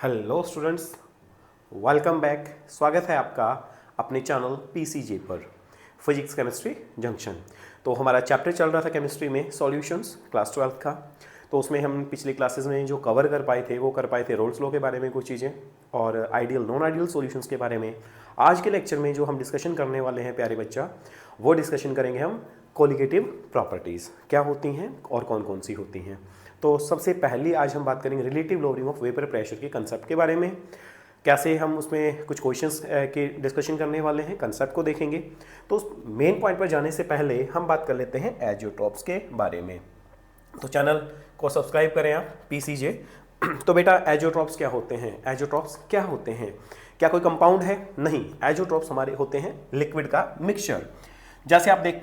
Hello students, welcome back. स्वागत है आपका अपने चैनल पीसीजे पर, फिजिक्स केमिस्ट्री जंक्शन। तो हमारा चैप्टर चल रहा था केमिस्ट्री में सॉल्यूशंस क्लास 12 का। तो उसमें हम पिछली क्लासेस में जो कवर कर पाए थे वो कर पाए थे रोल्स लॉ के बारे में कुछ चीज़ें और आइडियल नॉन आइडियल सॉल्यूशंस के बारे में। आज के लेक्चर में जो हम डिस्कशन करने वाले हैं प्यारे बच्चा, वो डिस्कशन करेंगे हम कोलिगेटिव प्रॉपर्टीज़ क्या होती हैं और कौन कौन सी होती हैं। तो सबसे पहली आज हम बात करेंगे relative lowering of vapour pressure के कंसेप्ट के बारे में। कैसे हम उसमें कुछ क्वेश्चंस के डिस्कशन करने वाले हैं, कंसेप्ट को देखेंगे। तो उस मेन पॉइंट पर जाने से पहले हम बात कर लेते हैं एजियोट्रॉप्स के बारे में। तो चैनल को सब्सक्राइब करें आप पीसीजे। तो बेटा एजियोट्रॉप्स क्या होते हैं? एजियोट्रॉप्स क्या होते हैं? क्या कोई कंपाउंड है? नहीं, एजियोट्रॉप्स हमारे होते हैं लिक्विड का मिक्सचर। जैसे आप देख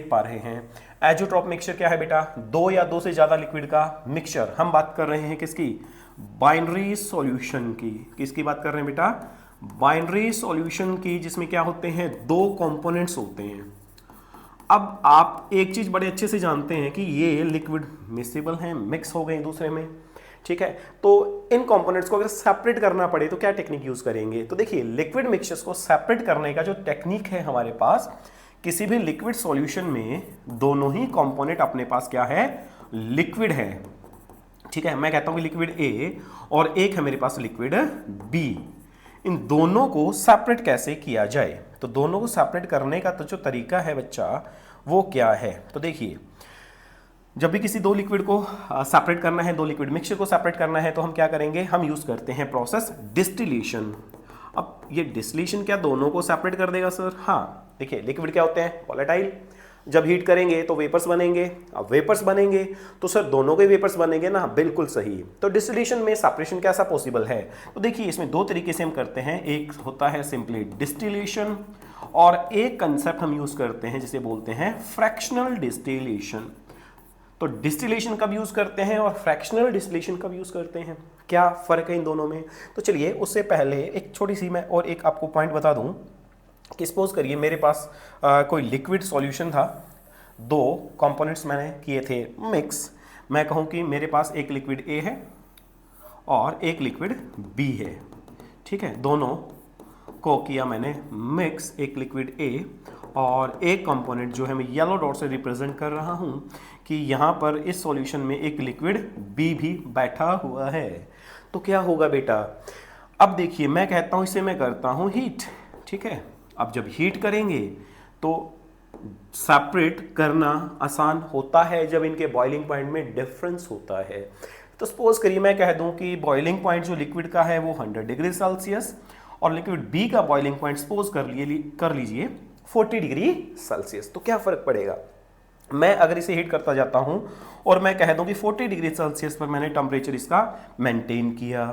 पा रहे हैं, एजियोट्रॉप मिक्सचर क्या है बेटा? दो या दो से ज्यादा लिक्विड का मिक्सचर। हम बात कर रहे हैं किसकी? बाइनरी सॉल्यूशन की। किसकी बात कर रहे हैं बेटा? बाइनरी सॉल्यूशन की, जिसमें क्या होते हैं? दो कंपोनेंट्स होते हैं। अब आप एक चीज बड़े अच्छे से जानते हैं कि ये लिक्विड मिक्सेबल हैं, मिक्स हो गए एक दूसरे में, ठीक है। तो इन कंपोनेंट्स को अगर सेपरेट करना पड़े तो क्या टेक्निक यूज करेंगे? तो देखिए, लिक्विड मिक्सचर्स को सेपरेट करने का जो टेक्निक है हमारे पास, किसी भी लिक्विड सॉल्यूशन में दोनों ही कंपोनेंट अपने पास क्या है? लिक्विड है, ठीक है। मैं कहता हूं कि लिक्विड ए और एक है मेरे पास लिक्विड बी। इन दोनों को सेपरेट कैसे किया जाए? तो दोनों को सेपरेट करने का तो जो तरीका है बच्चा, वो क्या है? तो देखिए, जब भी किसी दो लिक्विड को सेपरेट करना है, दो लिक्विड मिक्सचर को सेपरेट करना है, तो हम क्या करेंगे? हम यूज करते हैं प्रोसेस डिस्टिलेशन। अब ये डिस्टिलेशन क्या दोनों को सेपरेट कर देगा सर? हाँ, देखिए, लिक्विड क्या होते हैं? वोलेटाइल। जब हीट करेंगे तो वेपर्स बनेंगे। अब वेपर्स बनेंगे तो सर दोनों के वेपर्स बनेंगे ना? बिल्कुल सही। तो डिस्टिलेशन में सेपरेशन कैसा पॉसिबल है? तो देखिए, इसमें दो तरीके से हम करते हैं। एक होता है सिंपली डिस्टिलेशन और एक कंसेप्ट हम यूज करते हैं जिसे बोलते हैं फ्रैक्शनल डिस्टिलेशन। तो डिस्टिलेशन कब यूज करते हैं और फ्रैक्शनल डिस्टिलेशन कब यूज करते हैं? क्या फर्क है इन दोनों में? तो चलिए, उससे पहले एक छोटी सी मैं और एक आपको पॉइंट बता दूं कि सपोज करिए मेरे पास कोई लिक्विड सॉल्यूशन था, दो कंपोनेंट्स मैंने किए थे मिक्स। मैं कहूं कि मेरे पास एक लिक्विड ए है और एक लिक्विड बी है, ठीक है। दोनों को किया मैंने मिक्स, एक लिक्विड ए और एक कंपोनेंट जो है मैं येलो डॉट से रिप्रेजेंट कर रहा हूं कि यहां पर इस सॉल्यूशन में एक लिक्विड बी भी बैठा हुआ है। तो क्या होगा बेटा? अब देखिए, मैं कहता हूं इसे मैं करता हूं हीट, ठीक है। अब जब हीट करेंगे तो सेपरेट करना आसान होता है जब इनके बॉइलिंग पॉइंट में डिफरेंस होता है। तो सपोज करिए मैं कह दूं कि बॉइलिंग पॉइंट जो लिक्विड का है वो 100 डिग्री सेल्सियस और लिक्विड बी का बॉइलिंग पॉइंट सपोज कर लीजिए 40 डिग्री सेल्सियस। तो क्या फर्क पड़ेगा? मैं अगर इसे हीट करता जाता हूं और मैं कह दूं कि 40 डिग्री सेल्सियस पर मैंने टेम्परेचर इसका मेंटेन किया,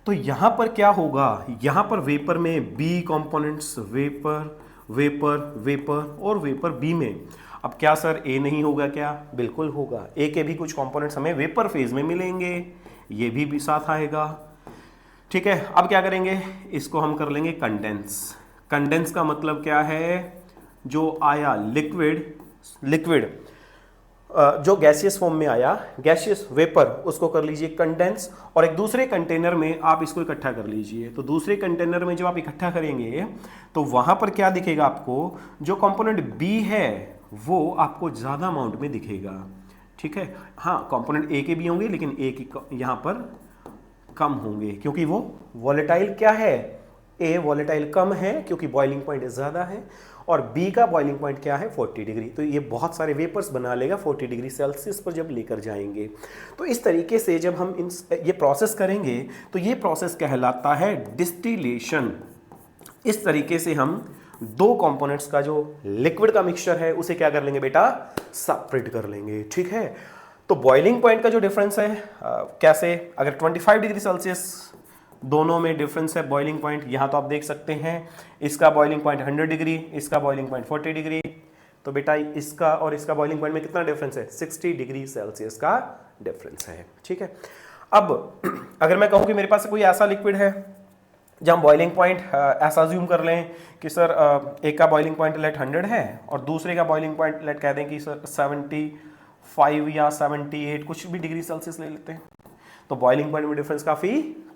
तो यहां पर क्या होगा? यहां पर वेपर में B components, vapour vapour vapour और वेपर बी में, अब क्या सर ए नहीं होगा क्या? बिल्कुल होगा। ए के भी कुछ कंपोनेंट्स हमें वेपर फेज में मिलेंगे, ये भी साथ आएगा, ठीक है। अब क्या करेंगे? इसको हम कर लेंगे कंडेंस। कंडेंस का मतलब क्या है? जो आया लिक्विड जो गैसियस फॉर्म में आया, गैसियस वेपर, उसको कर लीजिए कंडेंस और एक दूसरे कंटेनर में आप इसको इकट्ठा कर लीजिए। तो दूसरे कंटेनर में जब आप इकट्ठा करेंगे तो वहां पर क्या दिखेगा आपको? जो कंपोनेंट बी है वो आपको ज्यादा अमाउंट में दिखेगा, ठीक है। हाँ, कंपोनेंट ए के भी होंगे लेकिन ए की यहां पर कम होंगे क्योंकि वो वॉलेटाइल क्या है? ए वॉलेटाइल कम है क्योंकि बॉइलिंग पॉइंट ज्यादा है और बी का बॉइलिंग पॉइंट क्या है? 40 डिग्री। तो ये बहुत सारे वेपर्स बना लेगा 40 डिग्री सेल्सियस पर जब लेकर जाएंगे। तो इस तरीके से जब हम ये प्रोसेस करेंगे तो ये प्रोसेस कहलाता है डिस्टिलेशन। इस तरीके से हम दो कंपोनेंट्स का जो लिक्विड का मिक्सचर है उसे क्या कर लेंगे बेटा? सेपरेट कर लेंगे, ठीक है। तो बॉइलिंग पॉइंट का जो डिफरेंस है कैसे? अगर 25 डिग्री सेल्सियस दोनों में डिफरेंस है बॉइलिंग पॉइंट, यहां तो आप देख सकते हैं इसका बॉइलिंग पॉइंट 100 डिग्री, इसका बॉइलिंग पॉइंट 40 डिग्री। तो बेटा इसका और इसका बॉइलिंग पॉइंट में कितना डिफरेंस है? 60 डिग्री सेल्सियस का डिफरेंस है, ठीक है। अब अगर मैं कहूं कि मेरे पास कोई ऐसा लिक्विड है जब हम बॉइलिंग पॉइंट ऐसा अज्यूम कर लें कि सर एक का बॉइलिंग पॉइंट लेट 100 है और दूसरे का बॉइलिंग पॉइंट लेट कह दें कि सर 75 या 78 कुछ भी डिग्री सेल्सियस ले लेते हैं, तो बॉइलिंग पॉइंट में डिफरेंस काफी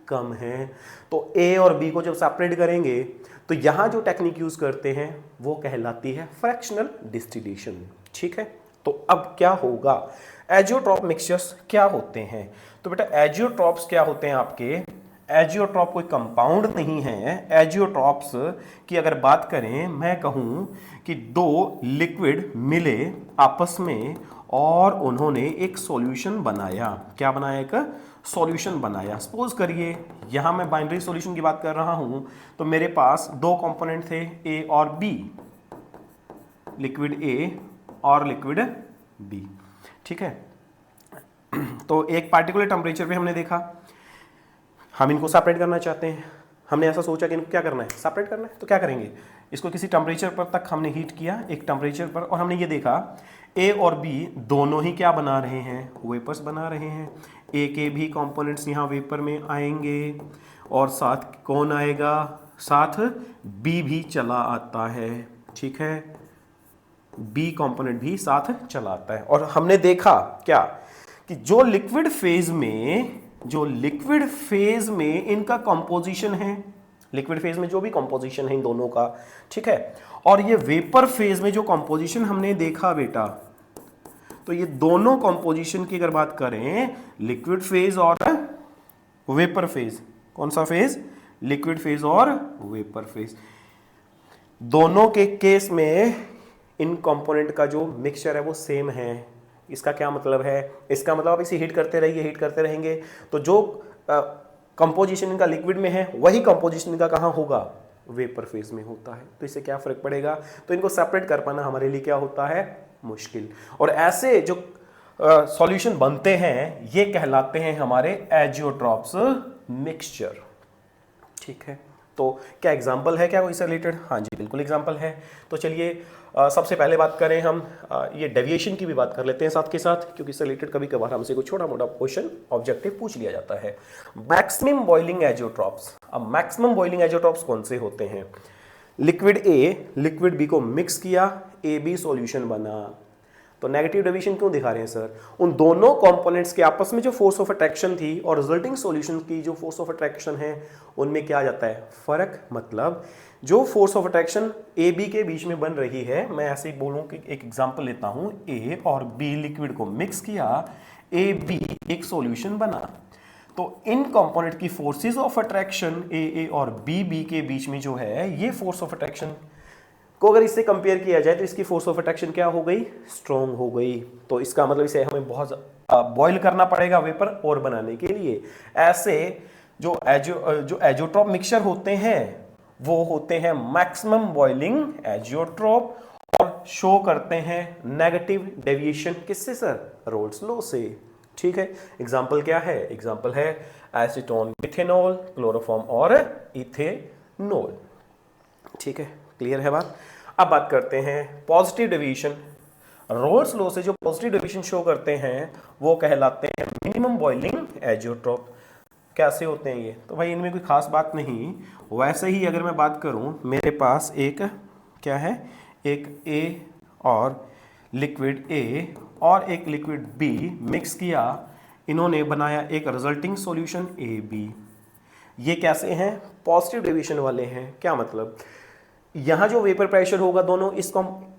कम है। तो ए और बी को जब सेपरेट करेंगे तो यहां जो टेक्निक यूज करते हैं वो कहलाती है फ्रैक्शनल डिस्टिलेशन। ठीक है, तो अब क्या होगा, एजियोट्रॉप मिक्सचर्स क्या होते हैं? तो बेटा एजियोट्रॉप्स क्या होते हैं आपके, एजियोट्रॉप कोई कंपाउंड नहीं है। एजियोट्रॉप्स की अगर बात करें, मैं कहूं कि दो लिक्विड मिले आपस में और उन्होंने एक सॉल्यूशन बनाया। क्या बनाया? एक सॉल्यूशन बनाया। सपोज करिए यहां मैं बाइनरी सॉल्यूशन की बात कर रहा हूं, तो मेरे पास दो कंपोनेंट थे ए और बी, लिक्विड ए और लिक्विड बी। ठीक है, तो एक पार्टिकुलर टेम्परेचर पे हमने देखा, हम इनको सेपरेट करना चाहते हैं। हमने ऐसा सोचा कि इनको क्या करना है, सेपरेट करना है। तो क्या करेंगे, इसको किसी टेम्परेचर पर तक हमने हीट किया, एक टेम्परेचर पर, और हमने ये देखा ए और बी दोनों ही क्या बना रहे हैं, वेपर्स बना रहे हैं। ए के भी कंपोनेंट्स यहाँ वेपर में आएंगे और साथ कौन आएगा, साथ बी भी चला आता है। ठीक है, बी कंपोनेंट भी साथ चला आता है। और हमने देखा क्या कि जो लिक्विड फेज में इनका कंपोजिशन है, लिक्विड फेज में जो भी कंपोजिशन है इन दोनों का, ठीक है, और ये वेपर फेज में जो कंपोजिशन हमने देखा बेटा, तो ये दोनों कंपोजिशन की अगर बात करें, लिक्विड फेज और वेपर फेज, कौन सा फेज, लिक्विड फेज और वेपर फेज, दोनों के केस में इन कंपोनेंट का जो मिक्सचर है वो सेम है। इसका क्या मतलब है, इसका मतलब आप इसे हीट करते रहिए, हीट करते रहेंगे तो जो कंपोजिशन इनका लिक्विड में है वही कंपोजिशन इनका कहाँ होगा, वेपर फेज में होता है। तो इससे क्या फर्क पड़ेगा, तो इनको सेपरेट कर पाना हमारे लिए क्या होता है, मुश्किल। और ऐसे जो सॉल्यूशन बनते हैं ये कहलाते हैं हमारे एजियोट्रॉप्स मिक्सचर। ठीक है, तो क्या एग्जाम्पल है क्या कोई इससे रिलेटेड? हाँ जी बिल्कुल एग्जाम्पल है। तो चलिए सबसे पहले बात करें हम ये डेविएशन की भी बात कर लेते हैं साथ के साथ, क्योंकि इससे रिलेटेड कभी कभार हमसे कोई छोटा मोटा क्वेश्चन ऑब्जेक्टिव पूछ लिया जाता है। Maximum boiling azeotropes. अब मैक्सिमम बॉइलिंग एजियोट्रॉप्स कौन से होते हैं, लिक्विड ए लिक्विड बी को मिक्स किया, ए बी सॉल्यूशन बना। तो नेगेटिव डेविएशन क्यों दिखा रहे हैं सर, उन दोनों कंपोनेंट्स के आपस में जो फोर्स ऑफ अट्रैक्शन थी और रिजल्टिंग सॉल्यूशन की जो फोर्स ऑफ अट्रैक्शन है उनमें क्या आ जाता है, फर्क। मतलब जो force of attraction A B के बीच में बन रही है, मैं ऐसे ही बोलूं कि एक एग्जांपल लेता हूं, ए और बी लिक्विड को मिक्स किया, ए बी एक सॉल्यूशन बना, तो इन कंपोनेंट की फोर्सेस ऑफ अट्रैक्शन ए और बी के बीच में जो है, ये फोर्स ऑफ अट्रैक्शन को अगर इससे कंपेयर किया जाए तो इसकी फोर्स ऑफ अट्रैक्शन क्या हो गई, स्ट्रॉन्ग हो गई। तो इसका मतलब इसे हमें बहुत बॉयल करना पड़ेगा वेपर और बनाने के लिए। ऐसे जो एजियोट्रॉप मिक्सचर होते हैं वो होते हैं मैक्सिमम बॉइलिंग एजियोट्रॉप और शो करते हैं नेगेटिव डेविएशन किससे सर, रोल्स लॉ से। ठीक है, एग्जांपल क्या है, एग्जांपल है एसीटोन मिथेनॉल, क्लोरोफॉर्म और इथेनॉल। ठीक है, क्लियर है बात। अब बात करते हैं पॉजिटिव डेविएशन। रोल्स लॉ से जो पॉजिटिव डेविएशन शो करते हैं वो कहलाते हैं मिनिमम बॉइलिंग एजियोट्रॉप। कैसे होते हैं ये, तो भाई इनमें कोई खास बात नहीं। वैसे ही अगर मैं बात करूं, मेरे पास एक क्या है, एक ए और लिक्विड ए और एक लिक्विड बी मिक्स किया, इन्होंने बनाया एक रिजल्टिंग सॉल्यूशन ए बी। ये कैसे हैं, पॉजिटिव डेविएशन वाले हैं। क्या मतलब, यहाँ जो वेपर प्रेशर होगा दोनों इस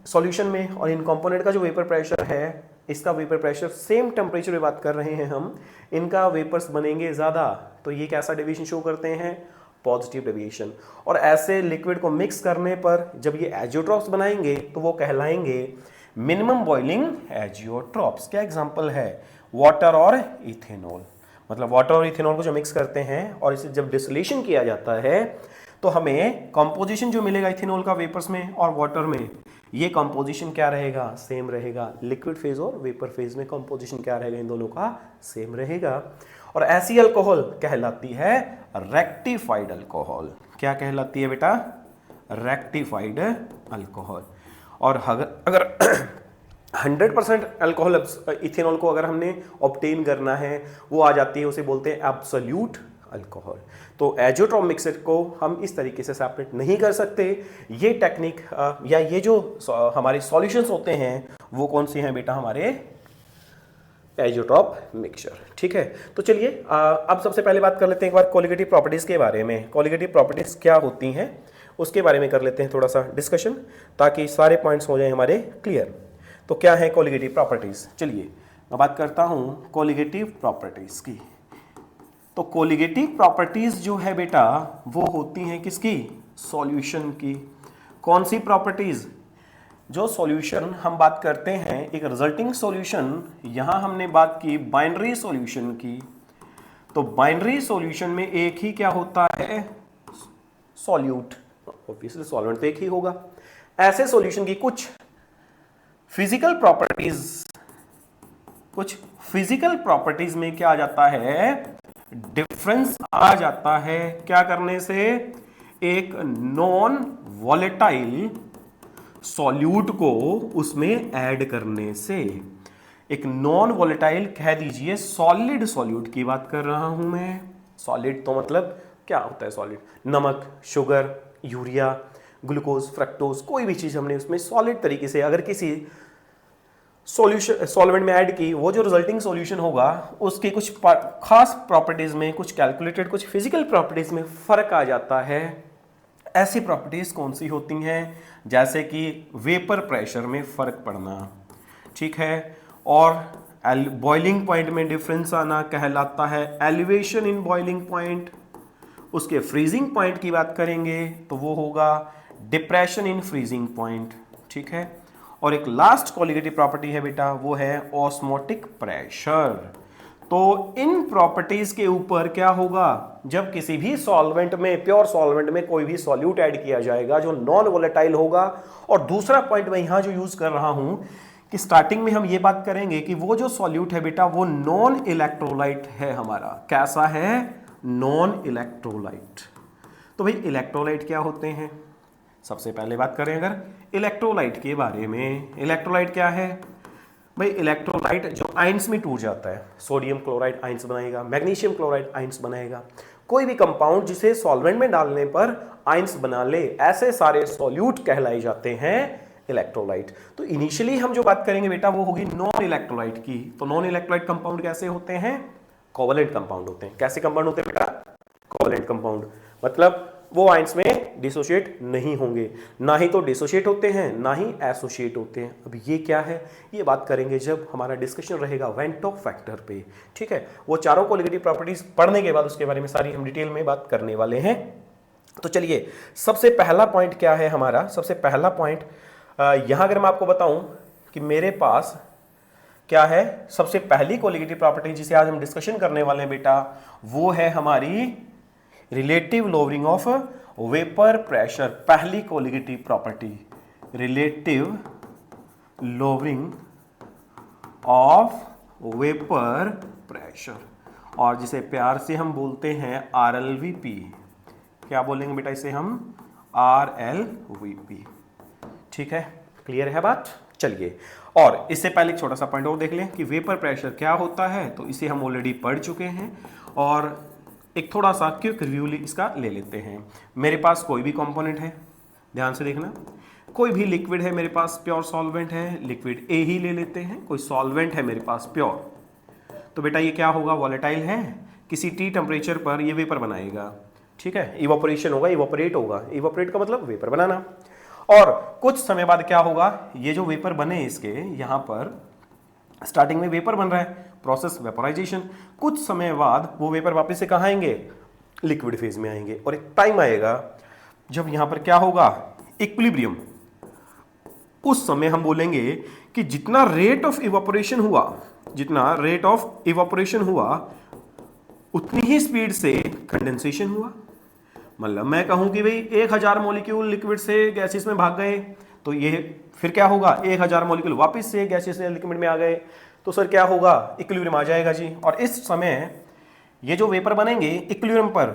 सॉल्यूशन में और इन कंपोनेंट का जो वेपर प्रेशर है, इसका वेपर प्रेशर सेम टेम्परेचर पे बात कर रहे हैं हम, इनका वेपर्स बनेंगे ज़्यादा, तो ये कैसा डेविएशन शो करते हैं, पॉजिटिव डेविएशन। और ऐसे लिक्विड को मिक्स करने पर जब ये एजियोट्रॉप्स बनाएंगे तो वो कहलाएंगे मिनिमम बॉइलिंग एजियोट्रॉप्स। क्या एग्जांपल है, वाटर और इथेनॉल। मतलब वाटर और इथेनॉल को जो मिक्स करते हैं और इसे जब डिस्टिलेशन किया जाता है तो हमें कंपोजिशन जो मिलेगा इथेनॉल का वेपर्स में और वाटर में, ये कंपोजिशन क्या रहेगा, सेम रहेगा। लिक्विड फेज और वेपर फेज में कंपोजिशन क्या रहेगा, इन दोनों का सेम रहेगा। और ऐसी अल्कोहल कहलाती है रेक्टिफाइड अल्कोहल। क्या कहलाती है बेटा, रेक्टिफाइड अल्कोहल। और अगर 100% अल्कोहल इथेनॉल को अगर हमने ऑब्टेन करना है, वो आ जाती है, उसे बोलते हैं एब्सोल्यूट अल्कोहल। तो एजियोट्रॉप मिक्सचर को हम इस तरीके से सेपरेट नहीं कर सकते। ये टेक्निक या ये जो हमारे सॉल्यूशंस होते हैं वो कौन से हैं बेटा, हमारे एजोट्रॉप मिक्सचर। ठीक है, तो चलिए अब सबसे पहले बात कर लेते हैं एक बार कोलिगेटिव प्रॉपर्टीज़ के बारे में। कोलिगेटिव प्रॉपर्टीज़ क्या होती हैं उसके बारे में कर लेते हैं थोड़ा सा डिस्कशन, ताकि सारे पॉइंट्स हो जाए हमारे क्लियर। तो क्या है कोलिगेटिव प्रॉपर्टीज़, चलिए मैं बात करता हूँ कोलिगेटिव प्रॉपर्टीज़ की। तो कोलिगेटिव प्रॉपर्टीज़ जो है बेटा वो होती हैं किसकी, सॉल्यूशन की। कौन सी प्रॉपर्टीज़, जो सॉल्यूशन हम बात करते हैं एक रिजल्टिंग सॉल्यूशन, यहां हमने बात की बाइनरी सॉल्यूशन की। तो बाइनरी सॉल्यूशन में एक ही क्या होता है, सॉल्यूट, ऑब्वियसली सॉल्वेंट तो एक ही होगा। ऐसे सॉल्यूशन की कुछ फिजिकल प्रॉपर्टीज में क्या आ जाता है, डिफरेंस आ जाता है। क्या करने से, एक नॉन वॉलेटाइल सॉल्यूट को उसमें ऐड करने से। एक नॉन वॉलेटाइल कह दीजिए सॉलिड सॉल्यूट की बात कर रहा हूं मैं। सॉलिड तो मतलब क्या होता है सॉलिड, नमक, शुगर, यूरिया, ग्लूकोज, फ्रक्टोज, कोई भी चीज हमने उसमें सॉलिड तरीके से अगर किसी सॉल्वेंट में ऐड की, वो जो रिजल्टिंग सॉल्यूशन होगा उसके कुछ खास प्रॉपर्टीज में, कुछ कैलकुलेटेड, कुछ फिजिकल प्रॉपर्टीज में फर्क आ जाता है। ऐसी प्रॉपर्टीज कौन सी होती हैं, जैसे कि वेपर प्रेशर में फर्क पड़ना, ठीक है, और बॉइलिंग पॉइंट में डिफरेंस आना कहलाता है एलिवेशन इन बॉइलिंग पॉइंट। उसके फ्रीजिंग पॉइंट की बात करेंगे तो वो होगा डिप्रेशन इन फ्रीजिंग पॉइंट, ठीक है। और एक लास्ट कोलिगेटिव प्रॉपर्टी है बेटा, वो है ऑस्मोटिक प्रेशर। तो इन प्रॉपर्टीज के ऊपर क्या होगा, जब किसी भी सॉल्वेंट में, प्योर सॉल्वेंट में कोई भी सॉल्यूट ऐड किया जाएगा जो नॉन वोलेटाइल होगा। और दूसरा पॉइंट मैं यहां जो यूज कर रहा हूं कि स्टार्टिंग में हम ये बात करेंगे कि वो जो सॉल्यूट है बेटा वो नॉन इलेक्ट्रोलाइट है हमारा। कैसा है, नॉन इलेक्ट्रोलाइट। तो भाई इलेक्ट्रोलाइट क्या होते हैं, सबसे पहले बात करें अगर इलेक्ट्रोलाइट के बारे में। इलेक्ट्रोलाइट क्या है भाई, इलेक्ट्रोलाइट जो आयंस में टूट जाता है, सोडियम क्लोराइड आयंस बनाएगा, मैग्नीशियम क्लोराइड आयंस बनाएगा। कोई भी कंपाउंड जिसे सॉल्वेंट में डालने पर आयंस बना ले, ऐसे सारे सॉल्यूट कहलाए जाते हैं इलेक्ट्रोलाइट। तो इनिशियली हम जो बात करेंगे बेटा वो होगी नॉन इलेक्ट्रोलाइट की। तो नॉन इलेक्ट्रोलाइट कंपाउंड कैसे होते हैं, कोवलेंट कंपाउंड होते हैं। कैसे कंपाउंड होते हैं बेटा, कोवलेंट कंपाउंड, मतलब वो आयंस में डिसोशिएट नहीं होंगे, ना ही तो डिसोशिएट होते हैं ना ही एसोशिएट होते हैं। अब ये क्या है, ये बात करेंगे जब हमारा डिस्कशन रहेगा वेंट ऑफ फैक्टर पे, ठीक है। वो चारों कोलिगेटिव प्रॉपर्टीज पढ़ने के बाद उसके बारे में सारी हम डिटेल में बात करने वाले हैं। तो चलिए सबसे पहला पॉइंट क्या है हमारा, सबसे पहला पॉइंट यहां अगर मैं आपको बताऊं कि मेरे पास क्या है, सबसे पहली कोलिगेटिव प्रॉपर्टी जिसे आज हम डिस्कशन करने वाले हैं बेटा, वो है हमारी relative lowering of vapour pressure. पहली colligative property, relative lowering of vapour pressure, और जिसे प्यार से हम बोलते हैं RLVP। क्या बोलेंगे बेटा इसे हम, RLVP, ठीक है, क्लियर है बात। चलिए, और इससे पहले एक छोटा सा पॉइंट और देख लें कि वेपर प्रेशर क्या होता है। तो इसे हम ऑलरेडी पढ़ चुके हैं, और एक थोड़ा सा क्विक रिव्यू इसका ले लेते हैं। मेरे पास कोई भी कंपोनेंट है, ध्यान से देखना, कोई भी लिक्विड है मेरे पास, प्योर सॉल्वेंट है, लिक्विड ए ही ले लेते हैं। कोई सॉल्वेंट है मेरे पास प्योर, तो बेटा ये क्या होगा, वॉलेटाइल है, किसी T टेम्परेचर पर ये वेपर बनाएगा, ठीक है। इवोपरेशन होगा, इवोपरेट होगा, इवोपरेट का मतलब वेपर बनाना। और कुछ समय बाद क्या होगा, ये जो वेपर बने इसके यहाँ पर स्टार्टिंग में वेपर बन रहा है, प्रोसेस वेपोराइजेशन। कुछ समय बाद वो वेपर वापस से कहाँ आएंगे, लिक्विड फेज में आएंगे। और एक टाइम आएगा जब यहाँ पर क्या होगा, इक्विलिब्रियम। उस समय हम बोलेंगे कि जितना रेट ऑफ इवापोरेशन हुआ, जितना रेट ऑफ इवापोरेशन हुआ उतनी ही स्पीड से कंडेंसेशन हुआ। मतलब मैं कहूं कि भाई 1000 मॉलिक्यूल लिक्विड से गैसेस में भाग गए, तो ये फिर क्या होगा, 1000 मॉलिक्यूल वापस से गैसेस से लिक्विड में आ गए, तो सर क्या होगा, इक्विलिब्रियम आ जाएगा जी। और इस समय ये जो वेपर बनेंगे इक्विलिब्रियम पर,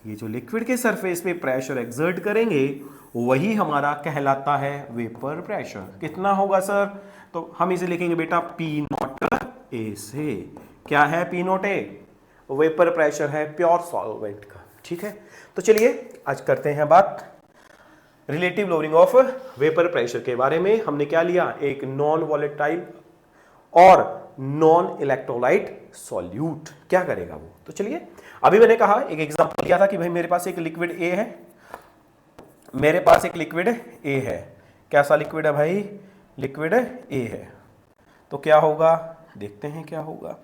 ये जो लिक्विड के सरफेस पे प्रेशर एक्सर्ट करेंगे वही हमारा कहलाता है वेपर प्रेशर। कितना होगा सर, तो हम इसे लिखेंगे बेटा P0A से। क्या है P0A, वेपर प्रेशर है प्योर सॉल्वेंट का, ठीक है। तो चलिए आज करते हैं बात relative lowering of vapour pressure के बारे में। हमने क्या लिया, एक नॉन वॉलेटाइल और नॉन इलेक्ट्रोलाइट सॉल्यूट। क्या करेगा वो? तो चलिए, अभी मैंने कहा, एक एग्जांपल दिया था कि भाई मेरे पास एक लिक्विड ए है, मेरे पास एक लिक्विड ए है। कैसा लिक्विड है भाई? लिक्विड ए है। तो क्या होगा, देखते हैं क्या होगा।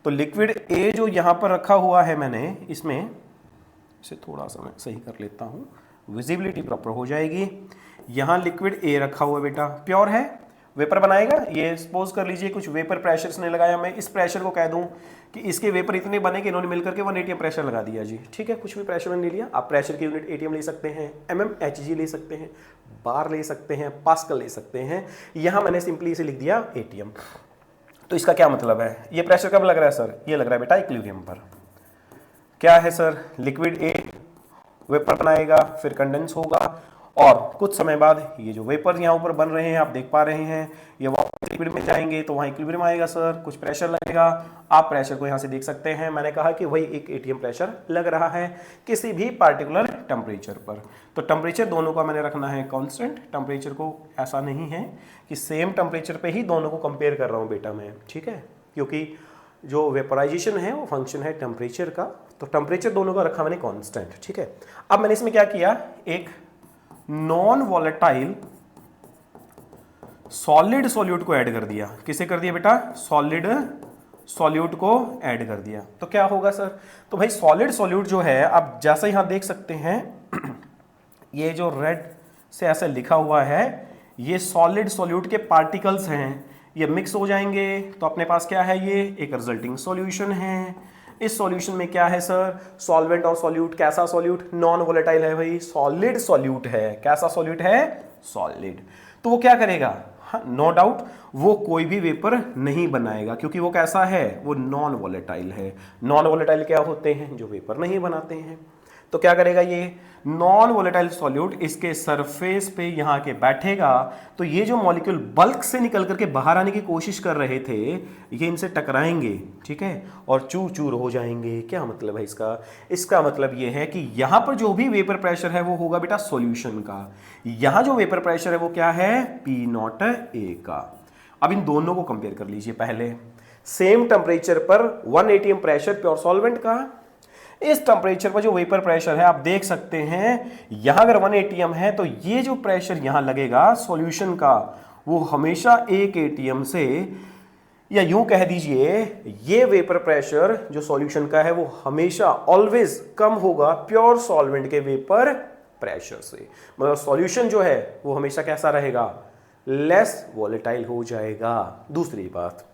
तो लिक्विड ए जो यहां पर रखा हुआ है मैंने, इसमें इसे थोड़ा सा मैं सही कर लेता हूं, विजिबिलिटी प्रॉपर हो जाएगी। यहां लिक्विड ए रखा हुआ बेटा, प्योर है, वेपर बनाएगा। ये सपोज कर लीजिए कुछ वेपर प्रेशर ने लगाया, मैं इस प्रेशर को कह दूं कि इसके वेपर इतने बने कि इन्होंने मिलकर के 1 ATM प्रेशर लगा दिया जी। ठीक है, कुछ भी प्रेशर मैंने ले लिया। आप प्रेशर की यूनिट ATM ले सकते हैं, HG ले सकते हैं, बार ले सकते हैं, पास्कल ले सकते हैं। यहां मैंने सिंपली इसे लिख दिया ATM। तो इसका क्या मतलब है? ये प्रेशर कब लग रहा है सर? ये लग रहा है बेटा इक्विलिब्रियम पर। क्या है सर? लिक्विड ए वेपर बनाएगा, फिर कंडेंस होगा, और कुछ समय बाद ये जो वेपर यहाँ ऊपर बन रहे हैं आप देख पा रहे हैं, ये वापस लिक्विड में जाएंगे तो वहाँ इक्विलिब्रियम आएगा सर, कुछ प्रेशर लगेगा। आप प्रेशर को यहाँ से देख सकते हैं, मैंने कहा कि वही एक ATM प्रेशर लग रहा है किसी भी पार्टिकुलर टेम्परेचर पर। तो टेम्परेचर दोनों का मैंने रखना है कांस्टेंट। टेम्परेचर को ऐसा नहीं है कि सेम टेम्परेचर पे ही दोनों को कंपेयर कर रहा हूँ बेटा मैं, ठीक है, क्योंकि जो वेपराइजेशन है वो फंक्शन है टेम्परेचर का। तो टेम्परेचर दोनों का रखा मैंने कांस्टेंट, ठीक है। अब मैंने इसमें क्या किया, एक नॉन वॉलेटाइल सॉलिड सॉल्यूट को ऐड कर दिया। किसे कर दिया बेटा? सॉलिड सॉल्यूट को ऐड कर दिया। तो क्या होगा सर? तो भाई सॉलिड सॉल्यूट जो है, आप जैसा यहां देख सकते हैं, ये जो रेड से ऐसे लिखा हुआ है, ये सॉलिड सॉल्यूट के पार्टिकल्स हैं, ये मिक्स हो जाएंगे तो अपने पास क्या है, ये एक रिजल्टिंग सॉल्यूशन है। इस सॉल्यूशन में क्या है सर? सॉल्वेंट और सॉल्यूट। कैसा सॉल्यूट? नॉन वोलेटाइल है भाई, सॉलिड सॉल्यूट है। कैसा सॉल्यूट है? सॉलिड। तो वो क्या करेगा? नो डाउट वो कोई भी वेपर नहीं बनाएगा, क्योंकि वो कैसा है? वो नॉन वोलेटाइल है। नॉन वोलेटाइल क्या होते हैं? जो वेपर नहीं बनाते हैं। तो क्या करेगा ये नॉन वोलेटाइल सॉल्यूट? इसके सरफेस पे यहां के बैठेगा, तो ये जो मॉलिक्यूल बल्क से निकल करके बाहर आने की कोशिश कर रहे थे, ये इनसे टकराएंगे, ठीक है, और चूर चूर हो जाएंगे। क्या मतलब है इसका? इसका मतलब ये है कि यहां पर जो भी वेपर प्रेशर है वो होगा बेटा सॉल्यूशन का। यहां जो वेपर प्रेशर है वो क्या है? P0A का। अब इन दोनों को कंपेयर कर लीजिए। पहले सेम टेम्परेचर पर 1 ATM प्रेशर प्योर सॉल्वेंट का, इस टेम्परेचर पर जो वेपर प्रेशर है आप देख सकते हैं, यहां अगर 1 ATM है तो ये जो प्रेशर यहां लगेगा सॉल्यूशन का, वो हमेशा 1 ATM से, या यूं कह दीजिए ये वेपर प्रेशर जो सॉल्यूशन का है वो हमेशा ऑलवेज कम होगा प्योर सॉल्वेंट के वेपर प्रेशर से। मतलब सॉल्यूशन जो है वो हमेशा कैसा रहेगा? लेस वॉलेटाइल हो जाएगा। दूसरी बात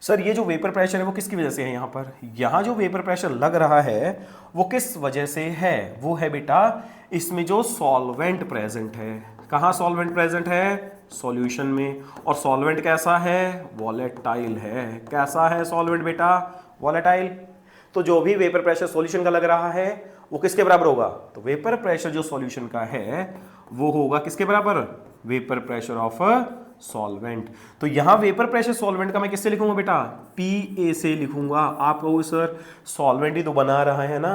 सर, ये जो वेपर प्रेशर है वो किसकी वजह से है? यहाँ पर यहाँ जो वेपर प्रेशर लग रहा है वो किस वजह से है? वो है बेटा इसमें जो सॉल्वेंट प्रेजेंट है। कहाँ सॉल्वेंट प्रेजेंट है? सॉल्यूशन में। और सॉल्वेंट कैसा है? वॉलेटाइल है। कैसा है सॉल्वेंट बेटा? वॉलेटाइल। तो जो भी वेपर प्रेशर सॉल्यूशन का लग रहा है वो किसके बराबर होगा? तो वेपर प्रेशर जो सॉल्यूशन का है वो होगा किसके बराबर? Vapour pressure of solvent. तो यहां वेपर प्रेशर सॉल्वेंट का मैं किससे लिखूंगा बेटा? PA से लिखूंगा। आप कहोगे सर सॉल्वेंट ही तो बना रहा है ना,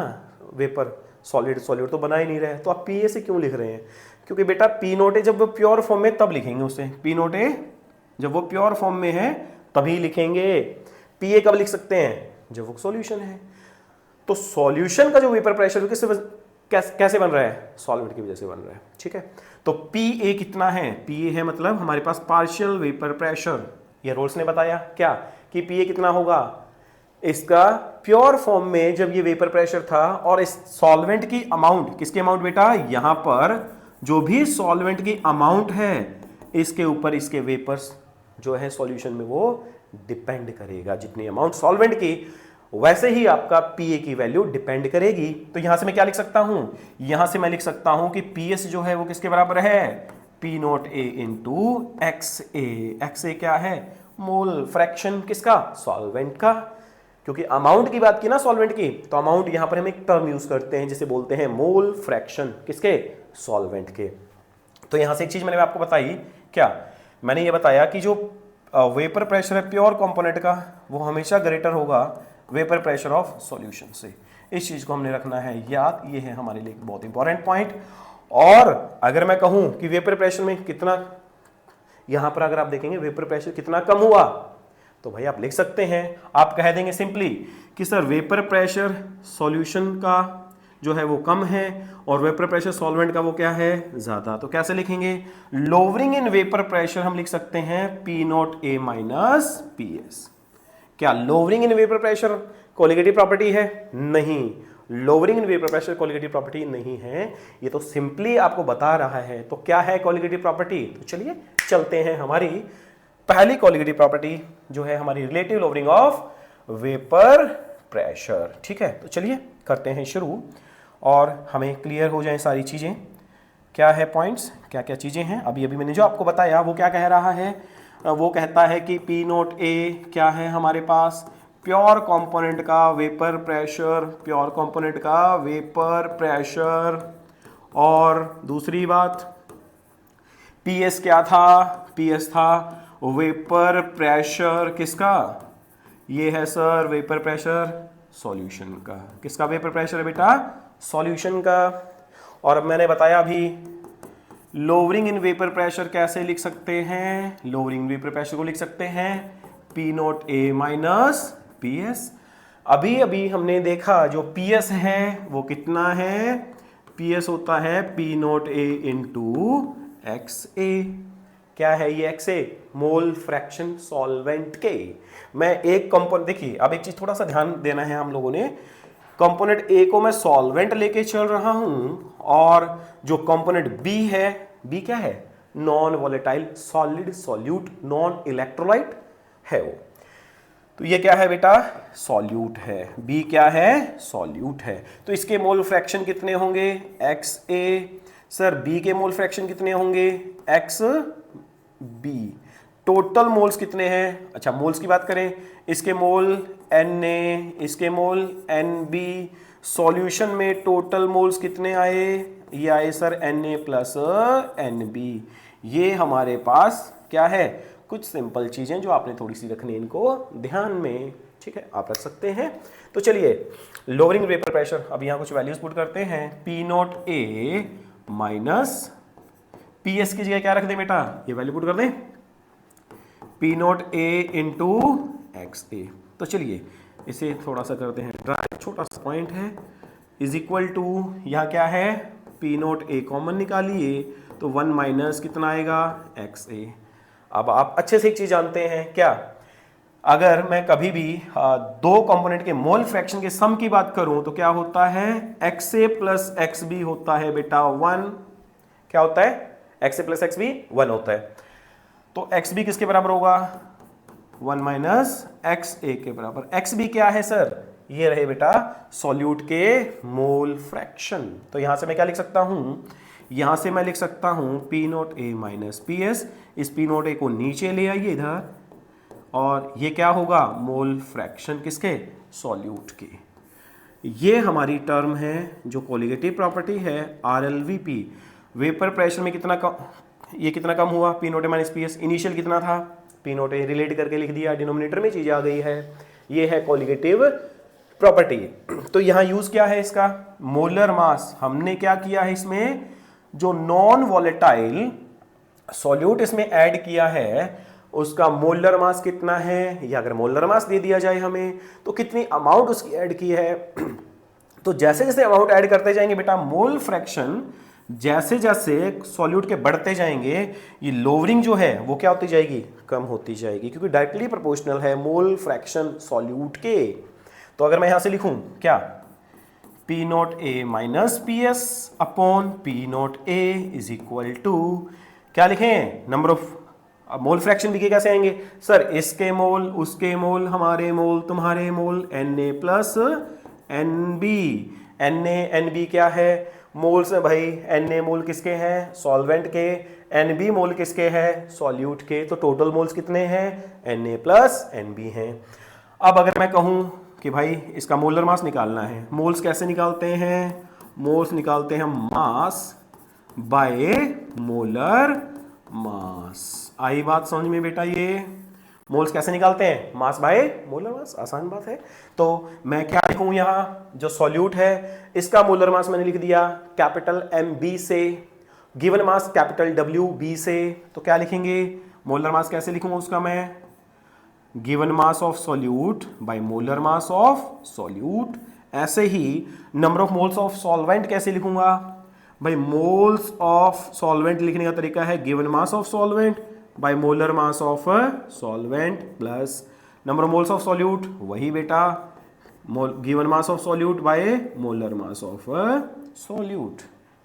वेपर सॉलिड सॉल्यूट तो बना ही नहीं रहा है, तो आप PA से क्यों लिख रहे हैं? क्योंकि बेटा P0A जब वो प्योर फॉर्म में तब लिखेंगे उसे। P0A जब वो प्योर फॉर्म में है तभी लिखेंगे। PA कब लिख सकते हैं? जब वो सॉल्यूशन है। तो सॉल्यूशन का जो वेपर प्रेशर कैसे बन रहा है? सॉल्वेंट की वजह से बन रहा है, ठीक है। तो PA कितना है? PA है मतलब हमारे पास पार्शियल वेपर प्रेशर। ये रोल्स ने बताया क्या कि PA कितना होगा? इसका प्योर फॉर्म में जब ये वेपर प्रेशर था, और इस सॉल्वेंट की अमाउंट, किसकी अमाउंट बेटा? यहां पर जो भी सॉल्वेंट की अमाउंट है इसके ऊपर इसके वेपर्स जो है सॉल्यूशन में वो डिपेंड करेगा। जितनी अमाउंट सॉल्वेंट की वैसे ही आपका PA की वैल्यू डिपेंड करेगी। तो यहां से मैं क्या लिख सकता हूं? यहां से मैं लिख सकता हूं कि PS जो है वो किसके बराबर है? P0A into XA। XA क्या है? मोल फ्रैक्शन किसका? सॉल्वेंट का। क्योंकि अमाउंट की बात की ना सॉल्वेंट की, तो अमाउंट यहां पर हम एक टर्म यूज करते हैं जिसे बोलते हैं मोल फ्रैक्शन। किसके? सॉल्वेंट के। तो यहां से एक चीज मैंने आपको बताई, क्या मैंने ये बताया कि जो वेपर प्रेशर है प्योर कंपोनेंट का वो हमेशा ग्रेटर होगा वेपर प्रेशर ऑफ सॉल्यूशन से। इस चीज को हमने रखना है याद। ये है हमारे लिए बहुत इंपॉर्टेंट पॉइंट। और अगर मैं कहूं कि वेपर प्रेशर में कितना, यहां पर अगर आप देखेंगे वेपर प्रेशर कितना कम हुआ, तो भाई आप लिख सकते हैं, आप कह देंगे सिंपली कि सर वेपर प्रेशर सॉल्यूशन का जो है वो कम है और वेपर प्रेशर सॉल्वेंट का वो क्या है, ज्यादा। तो कैसे लिखेंगे, लोअरिंग इन वेपर प्रेशर हम लिख सकते हैं P not A minus PS। क्या lowering in vapour pressure colligative property है? नहीं, lowering in vapour pressure colligative property नहीं है, ये तो सिंपली आपको बता रहा है। तो क्या है कोलिगेटिव प्रॉपर्टी? तो चलिए चलते हैं हमारी पहली कोलिगेटिव प्रॉपर्टी जो है हमारी relative lowering of vapour pressure. ठीक है, तो चलिए करते हैं शुरू और हमें क्लियर हो जाए सारी चीजें। क्या है पॉइंट्स, क्या क्या चीजें हैं। अभी अभी मैंने जो आपको बताया वो क्या कह रहा है, वो कहता है कि P नॉट A क्या है हमारे पास, प्योर कंपोनेंट का वेपर प्रेशर, प्योर कंपोनेंट का वेपर प्रेशर। और दूसरी बात PS क्या था, PS था वेपर प्रेशर किसका, ये है सर वेपर प्रेशर सॉल्यूशन का। किसका वेपर प्रेशर है बेटा, सॉल्यूशन का। और अब मैंने बताया अभी लोअरिंग इन वेपर प्रेशर कैसे लिख सकते हैं, लोअरिंग वेपर प्रेशर को लिख सकते हैं P not A minus PS। अभी अभी हमने देखा जो PS है वो कितना है, PS होता है P not A into XA। क्या है ये XA, मोल फ्रैक्शन सॉल्वेंट के। मैं एक कंपोनेंट, देखिए अब एक चीज थोड़ा सा ध्यान देना है हम लोगों ने, कंपोनेंट A को मैं सॉल्वेंट लेके चल रहा हूं और जो कंपोनेंट B है, B क्या है, non volatile solid solute non electrolyte है वो। तो ये क्या है बेटा, सॉल्यूट है, B क्या है, सॉल्यूट है। तो इसके मोल फ्रैक्शन कितने होंगे, XA। सर B के मोल फ्रैक्शन कितने होंगे, XB। टोटल मोल्स कितने हैं, अच्छा मोल्स की बात करें, इसके मोल Na, इसके मोल Nb। सॉल्यूशन में टोटल मोल्स कितने आए, ये आए सर Na प्लस Nb। ये हमारे पास क्या है, कुछ सिंपल चीजें जो आपने थोड़ी सी रखनी है इनको ध्यान में। ठीक है, आप रख सकते हैं। तो चलिए लोअरिंग वेपर प्रेशर, अब यहां कुछ वैल्यूज पुट करते हैं। P not A minus PS की जगह क्या रख दें बेटा, ये वैल्यू पुट कर दें P not A into XA। तो चलिए इसे थोड़ा सा करते हैं ड्राई, छोटा सा पॉइंट है, इज इक्वल टू, यहाँ क्या है P नॉट A कॉमन निकालिए तो 1 माइनस कितना आएगा, XA। अब आप अच्छे से एक चीज जानते हैं क्या, अगर मैं कभी भी दो कंपोनेंट के मोल फ्रैक्शन के सम की बात करूं तो क्या होता है, XA प्लस XB होता है बेटा 1। क्या होता है, XA प्लस XB 1 होता है। तो XB किसके बराबर होगा, 1 माइनस XA के बराबर। XB क्या है सर, ये रहे बेटा सॉल्यूट के मोल फ्रैक्शन। तो यहां से मैं क्या लिख सकता हूं, यहां से मैं लिख सकता हूं P not A minus PS। इस P नॉट A को नीचे ले आइए इधर, और ये क्या होगा, मोल फ्रैक्शन किसके, सॉल्यूट के। ये हमारी टर्म है जो कोलिगेटिव प्रॉपर्टी है RLVP। वेपर प्रेशर में कितना कम, ये कितना कम हुआ, P not A minus PS। Initial कितना था, P नॉट A रिलेट करके लिख दिया, डिनोमिनेटर में चीज आ गई है। ये है कोलिगेटिव प्रॉपर्टी। तो यहां यूज क्या है इसका, मोलर मास। हमने क्या किया है इसमें, जो नॉन वॉलेटाइल सॉल्यूट इसमें ऐड किया है उसका मोलर मास कितना है, या अगर मोलर मास दे दिया जाए हमें तो कितनी अमाउंट उसकी ऐड की है। तो जैसे जैसे अमाउंट ऐड करते जाएंगे बेटा, मोल फ्रैक्शन जैसे जैसे सॉल्यूट के बढ़ते जाएंगे, ये लोअरिंग जो है वो क्या होती जाएगी, कम होती जाएगी, क्योंकि डायरेक्टली प्रोपोर्शनल है मोल फ्रैक्शन सॉल्यूट के। तो अगर मैं यहां से लिखूं क्या, P not A minus PS upon P not A is equal to, क्या लिखें, नंबर ऑफ, अब मोल फ्रैक्शन लिखे कैसे आएंगे सर, इसके मोल, उसके मोल, हमारे मोल, तुम्हारे मोल, Na plus Nb। Na Nb क्या है, मोल्स में भाई, Na मोल किसके हैं, सॉल्वेंट के, Nb मोल किसके हैं, सॉल्यूट के। तो टोटल मोल्स कितने हैं, Na प्लस Nb हैं। अब अगर मैं कहूं कि भाई इसका मोलर मास निकालना है, मोल्स कैसे निकालते हैं, मोल्स निकालते हैं मास बाय मोलर मास। आई बात समझ में बेटा, ये मोल्स कैसे निकालते हैं, मास बाय मोलर मास, आसान बात है। तो मैं क्या लिखूं, यहां जो सॉल्यूट है इसका मोलर मास मैंने लिख दिया कैपिटल MB से, गिवन मास कैपिटल WB से। तो क्या लिखेंगे, मोलर मास कैसे लिखूंगा उसका मैं, given mass of solute by molar mass of solute. ऐसे ही number of moles of solvent कैसे लिखूंगा भाई, मोल्स ऑफ सॉल्वेंट लिखने का तरीका है given mass of solvent bye molar mass of solvent plus number of moles of solute, वही बेटा given mass of solute by molar mass of solute.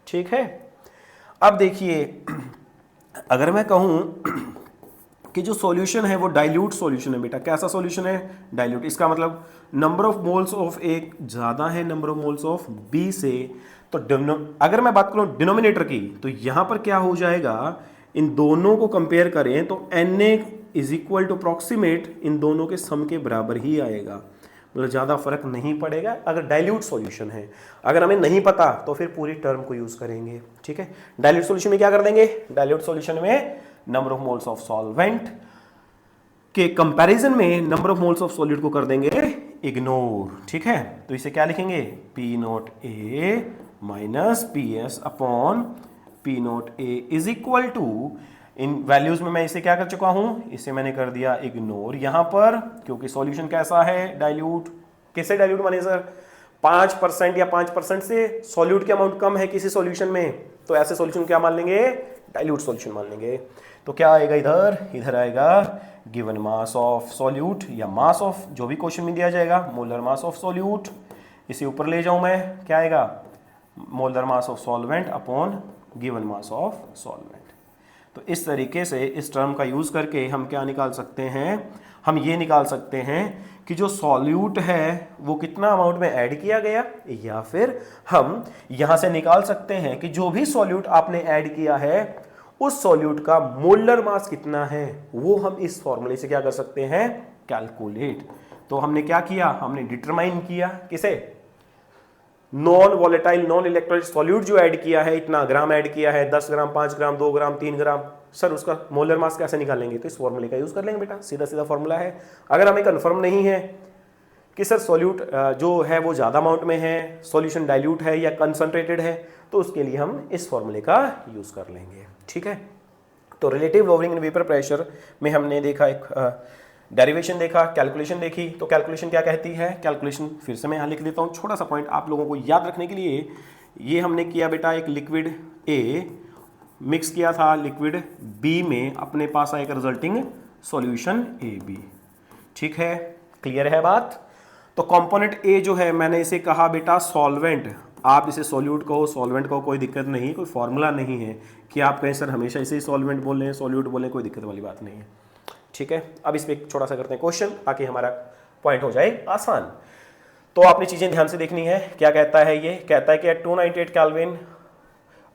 ठीक है, अब देखिए अगर मैं कहूं कि जो सॉल्यूशन है वो डाइल्यूट सॉल्यूशन है बेटा, कैसा सॉल्यूशन है, डाइल्यूट। इसका मतलब number of moles of A ज्यादा है number of moles of B से। तो अगर मैं बात करूं डिनोमिनेटर की, तो यहां पर क्या हो जाएगा, इन दोनों को कंपेयर करें तो Na is equal to approximate इन दोनों के सम के बराबर ही आएगा, मतलब ज़्यादा फर्क नहीं पड़ेगा अगर डाइल्यूट सॉल्यूशन है। अगर हमें नहीं पता तो फिर पूरी टर्म को यूज करेंगे। ठीक है, डाइल्यूट सॉल्यूशन में क्या कर देंगे, डाइल्यूट सॉल्यूशन में number of moles of solvent के कंपैरिजन में number of moles of solute को कर देंगे इग्नोर। ठीक है, तो इसे क्या लिखेंगे, P not A minus P S upon P not A is equal to, इन वैल्यूज में मैं इसे क्या कर चुका हूं, इसे मैंने कर दिया इग्नोर यहां पर, क्योंकि सॉल्यूशन कैसा है, डाइल्यूट। किससे डाइल्यूट माने सर, 5% या 5% से सॉल्यूट की अमाउंट कम है किसी सॉल्यूशन में, तो ऐसे सॉल्यूशन क्या मान लेंगे, डाइल्यूट सॉल्यूशन मान लेंगे। तो क्या आएगा इधर आएगा गिवन मास ऑफ सॉल्यूट या मास ऑफ, जो भी क्वेश्चन में दिया जाएगा, मोलर मास ऑफ सॉल्यूट। इसे ऊपर ले जाऊं मैं, क्या आएगा, molar mass of solvent upon given mass of solvent. तो इस तरीके से इस टर्म का यूज करके हम क्या निकाल सकते हैं, हम ये निकाल सकते हैं कि जो सॉल्यूट है वो कितना अमाउंट में ऐड किया गया, या फिर हम यहां से निकाल सकते हैं कि जो भी सॉल्यूट आपने ऐड किया है उस सॉल्यूट का मोलर मास कितना है, वो हम इस फॉर्मूले से क्या कर सकते हैं, कैलकुलेट। तो हमने क्या किया, हमने डिटरमाइन किया किसे, non volatile non electrolyte solute जो ऐड किया है, इतना ग्राम ऐड किया है, 10 ग्राम 5 ग्राम 2 ग्राम 3 ग्राम, सर उसका मोलर मास कैसे निकालेंगे, तो इस फॉर्मूले का यूज कर लेंगे बेटा, सीधा सीधा फॉर्मूला है। अगर हमें कंफर्म नहीं है कि सर सॉल्यूट जो है वो ज़्यादा अमाउंट में है, सॉल्यूशन डाइल्यूट है या कंसंट्रेटेड है, तो उसके लिए हम इस फॉर्मूले का यूज कर लेंगे। ठीक है, तो relative lowering in vapour pressure में हमने देखा एक डेरिवेशन देखा, कैलकुलेशन देखी। तो कैलकुलेशन क्या कहती है, कैलकुलेशन फिर से मैं यहाँ लिख देता हूँ, छोटा सा पॉइंट आप लोगों को याद रखने के लिए। ये हमने किया बेटा, एक लिक्विड ए मिक्स किया था लिक्विड बी में, अपने पास आएगा रिजल्टिंग सॉल्यूशन ए बी। ठीक है, क्लियर है बात। तो कंपोनेंट ए जो है मैंने इसे कहा बेटा सॉल्वेंट, आप इसे सॉल्यूट कहो सॉल्वेंट कहो कोई दिक्कत नहीं, कोई फॉर्मूला नहीं है कि आप कहें सर हमेशा इसे ही सॉल्वेंट बोल रहे हैं सॉल्यूट बोले, कोई दिक्कत वाली बात नहीं है। ठीक है, अब इस पे एक छोटा सा करते हैं क्वेश्चन ताकि हमारा पॉइंट हो जाए आसान। तो आपने चीजें ध्यान से देखनी है। क्या कहता है, ये कहता है कि at 298 kelvin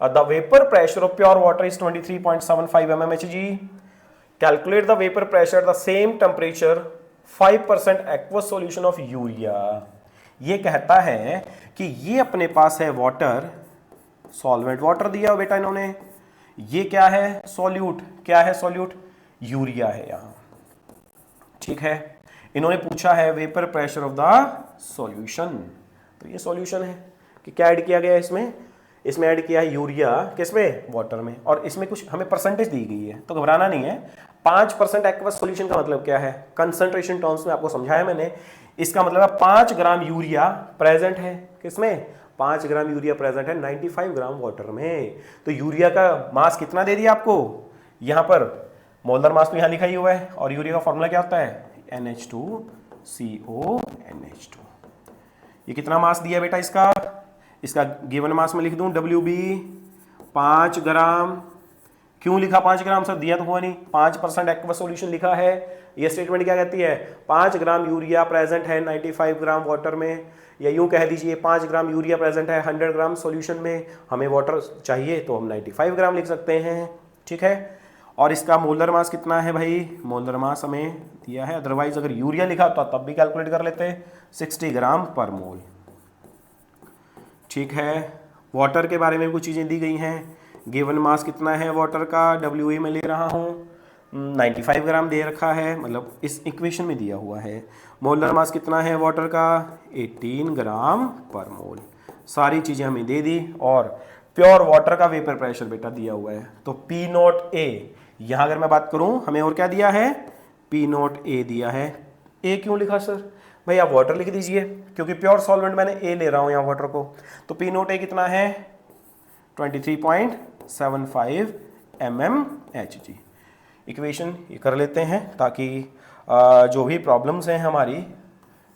the vapour pressure of pure water is 23.75 mmHg। Calculate the vapour pressure the same temperature 5% aqueous solution of urea. ये कहता है कि ये अपने पास है वाटर, सॉल्वेंट वाटर दिया बेटा इन्होंने, ये क्या है सॉल्यूट, क्या है सॉल्यूट, यूरिया है यहां। ठीक है, इन्होंने पूछा है vapour pressure of the solution, तो ये सॉल्यूशन है कि क्या ऐड किया गया है इसमें ऐड किया है यूरिया, किसमें, वाटर में, और इसमें कुछ हमें परसेंटेज दी गई है, तो घबराना नहीं है। 5% एक्वस सॉल्यूशन का मतलब क्या है, कंसंट्रेशन टर्म्स में आपको समझाया मैंने। इसका मतलब है 5 ग्राम यूरिया प्रेजेंट है किसमें, 5 ग्राम यूरिया प्रेजेंट है 95 ग्राम वाटर में। तो यूरिया का मास कितना दे दिया आपको, यहां पर मोलर मास तो यहां लिखा ही हुआ है, और यूरिया का फॉर्मूला क्या होता है, NH2CONH2। ये कितना मास दिया बेटा इसका गिवन मास में लिख दूं WB 5 ग्राम। क्यों लिखा 5 ग्राम सर, दिया तो हुआ नहीं, 5% एक्वस सॉल्यूशन लिखा है। ये स्टेटमेंट क्या कहती है, 5 ग्राम यूरिया प्रेजेंट है 95 ग्राम वाटर में, या यूं कह दीजिए 5 ग्राम यूरिया प्रेजेंट है 100 ग्राम सॉल्यूशन में, हमें वाटर चाहिए तो हम 95 ग्राम लिख सकते हैं। ठीक है, और इसका मोलर मास कितना है भाई, मोलर मास हमें दिया है, अदरवाइज अगर यूरिया लिखा तो तब भी कैलकुलेट कर लेते, 60 ग्राम पर मोल। ठीक है, वाटर के बारे में कुछ चीज़ें दी गई हैं, गिवन मास कितना है वाटर का, WA में ले रहा हूँ, 95 ग्राम दे रखा है, मतलब इस इक्वेशन में दिया हुआ है। मोलर मास कितना है वाटर का, 18 ग्राम पर मोल। सारी चीज़ें हमें दे दी, और प्योर वाटर का वेपर प्रेशर बेटा दिया हुआ है। तो P0A, यहाँ अगर मैं बात करूँ हमें और क्या दिया है, पी नोट ए दिया है। ए क्यों लिखा सर? भाई आप वाटर लिख दीजिए, क्योंकि प्योर सॉल्वेंट मैंने ए ले रहा हूँ यहाँ वाटर को। तो पी नोट ए कितना है? 23.75 mmHg। इक्वेशन ये कर लेते हैं ताकि जो भी प्रॉब्लम्स हैं हमारी,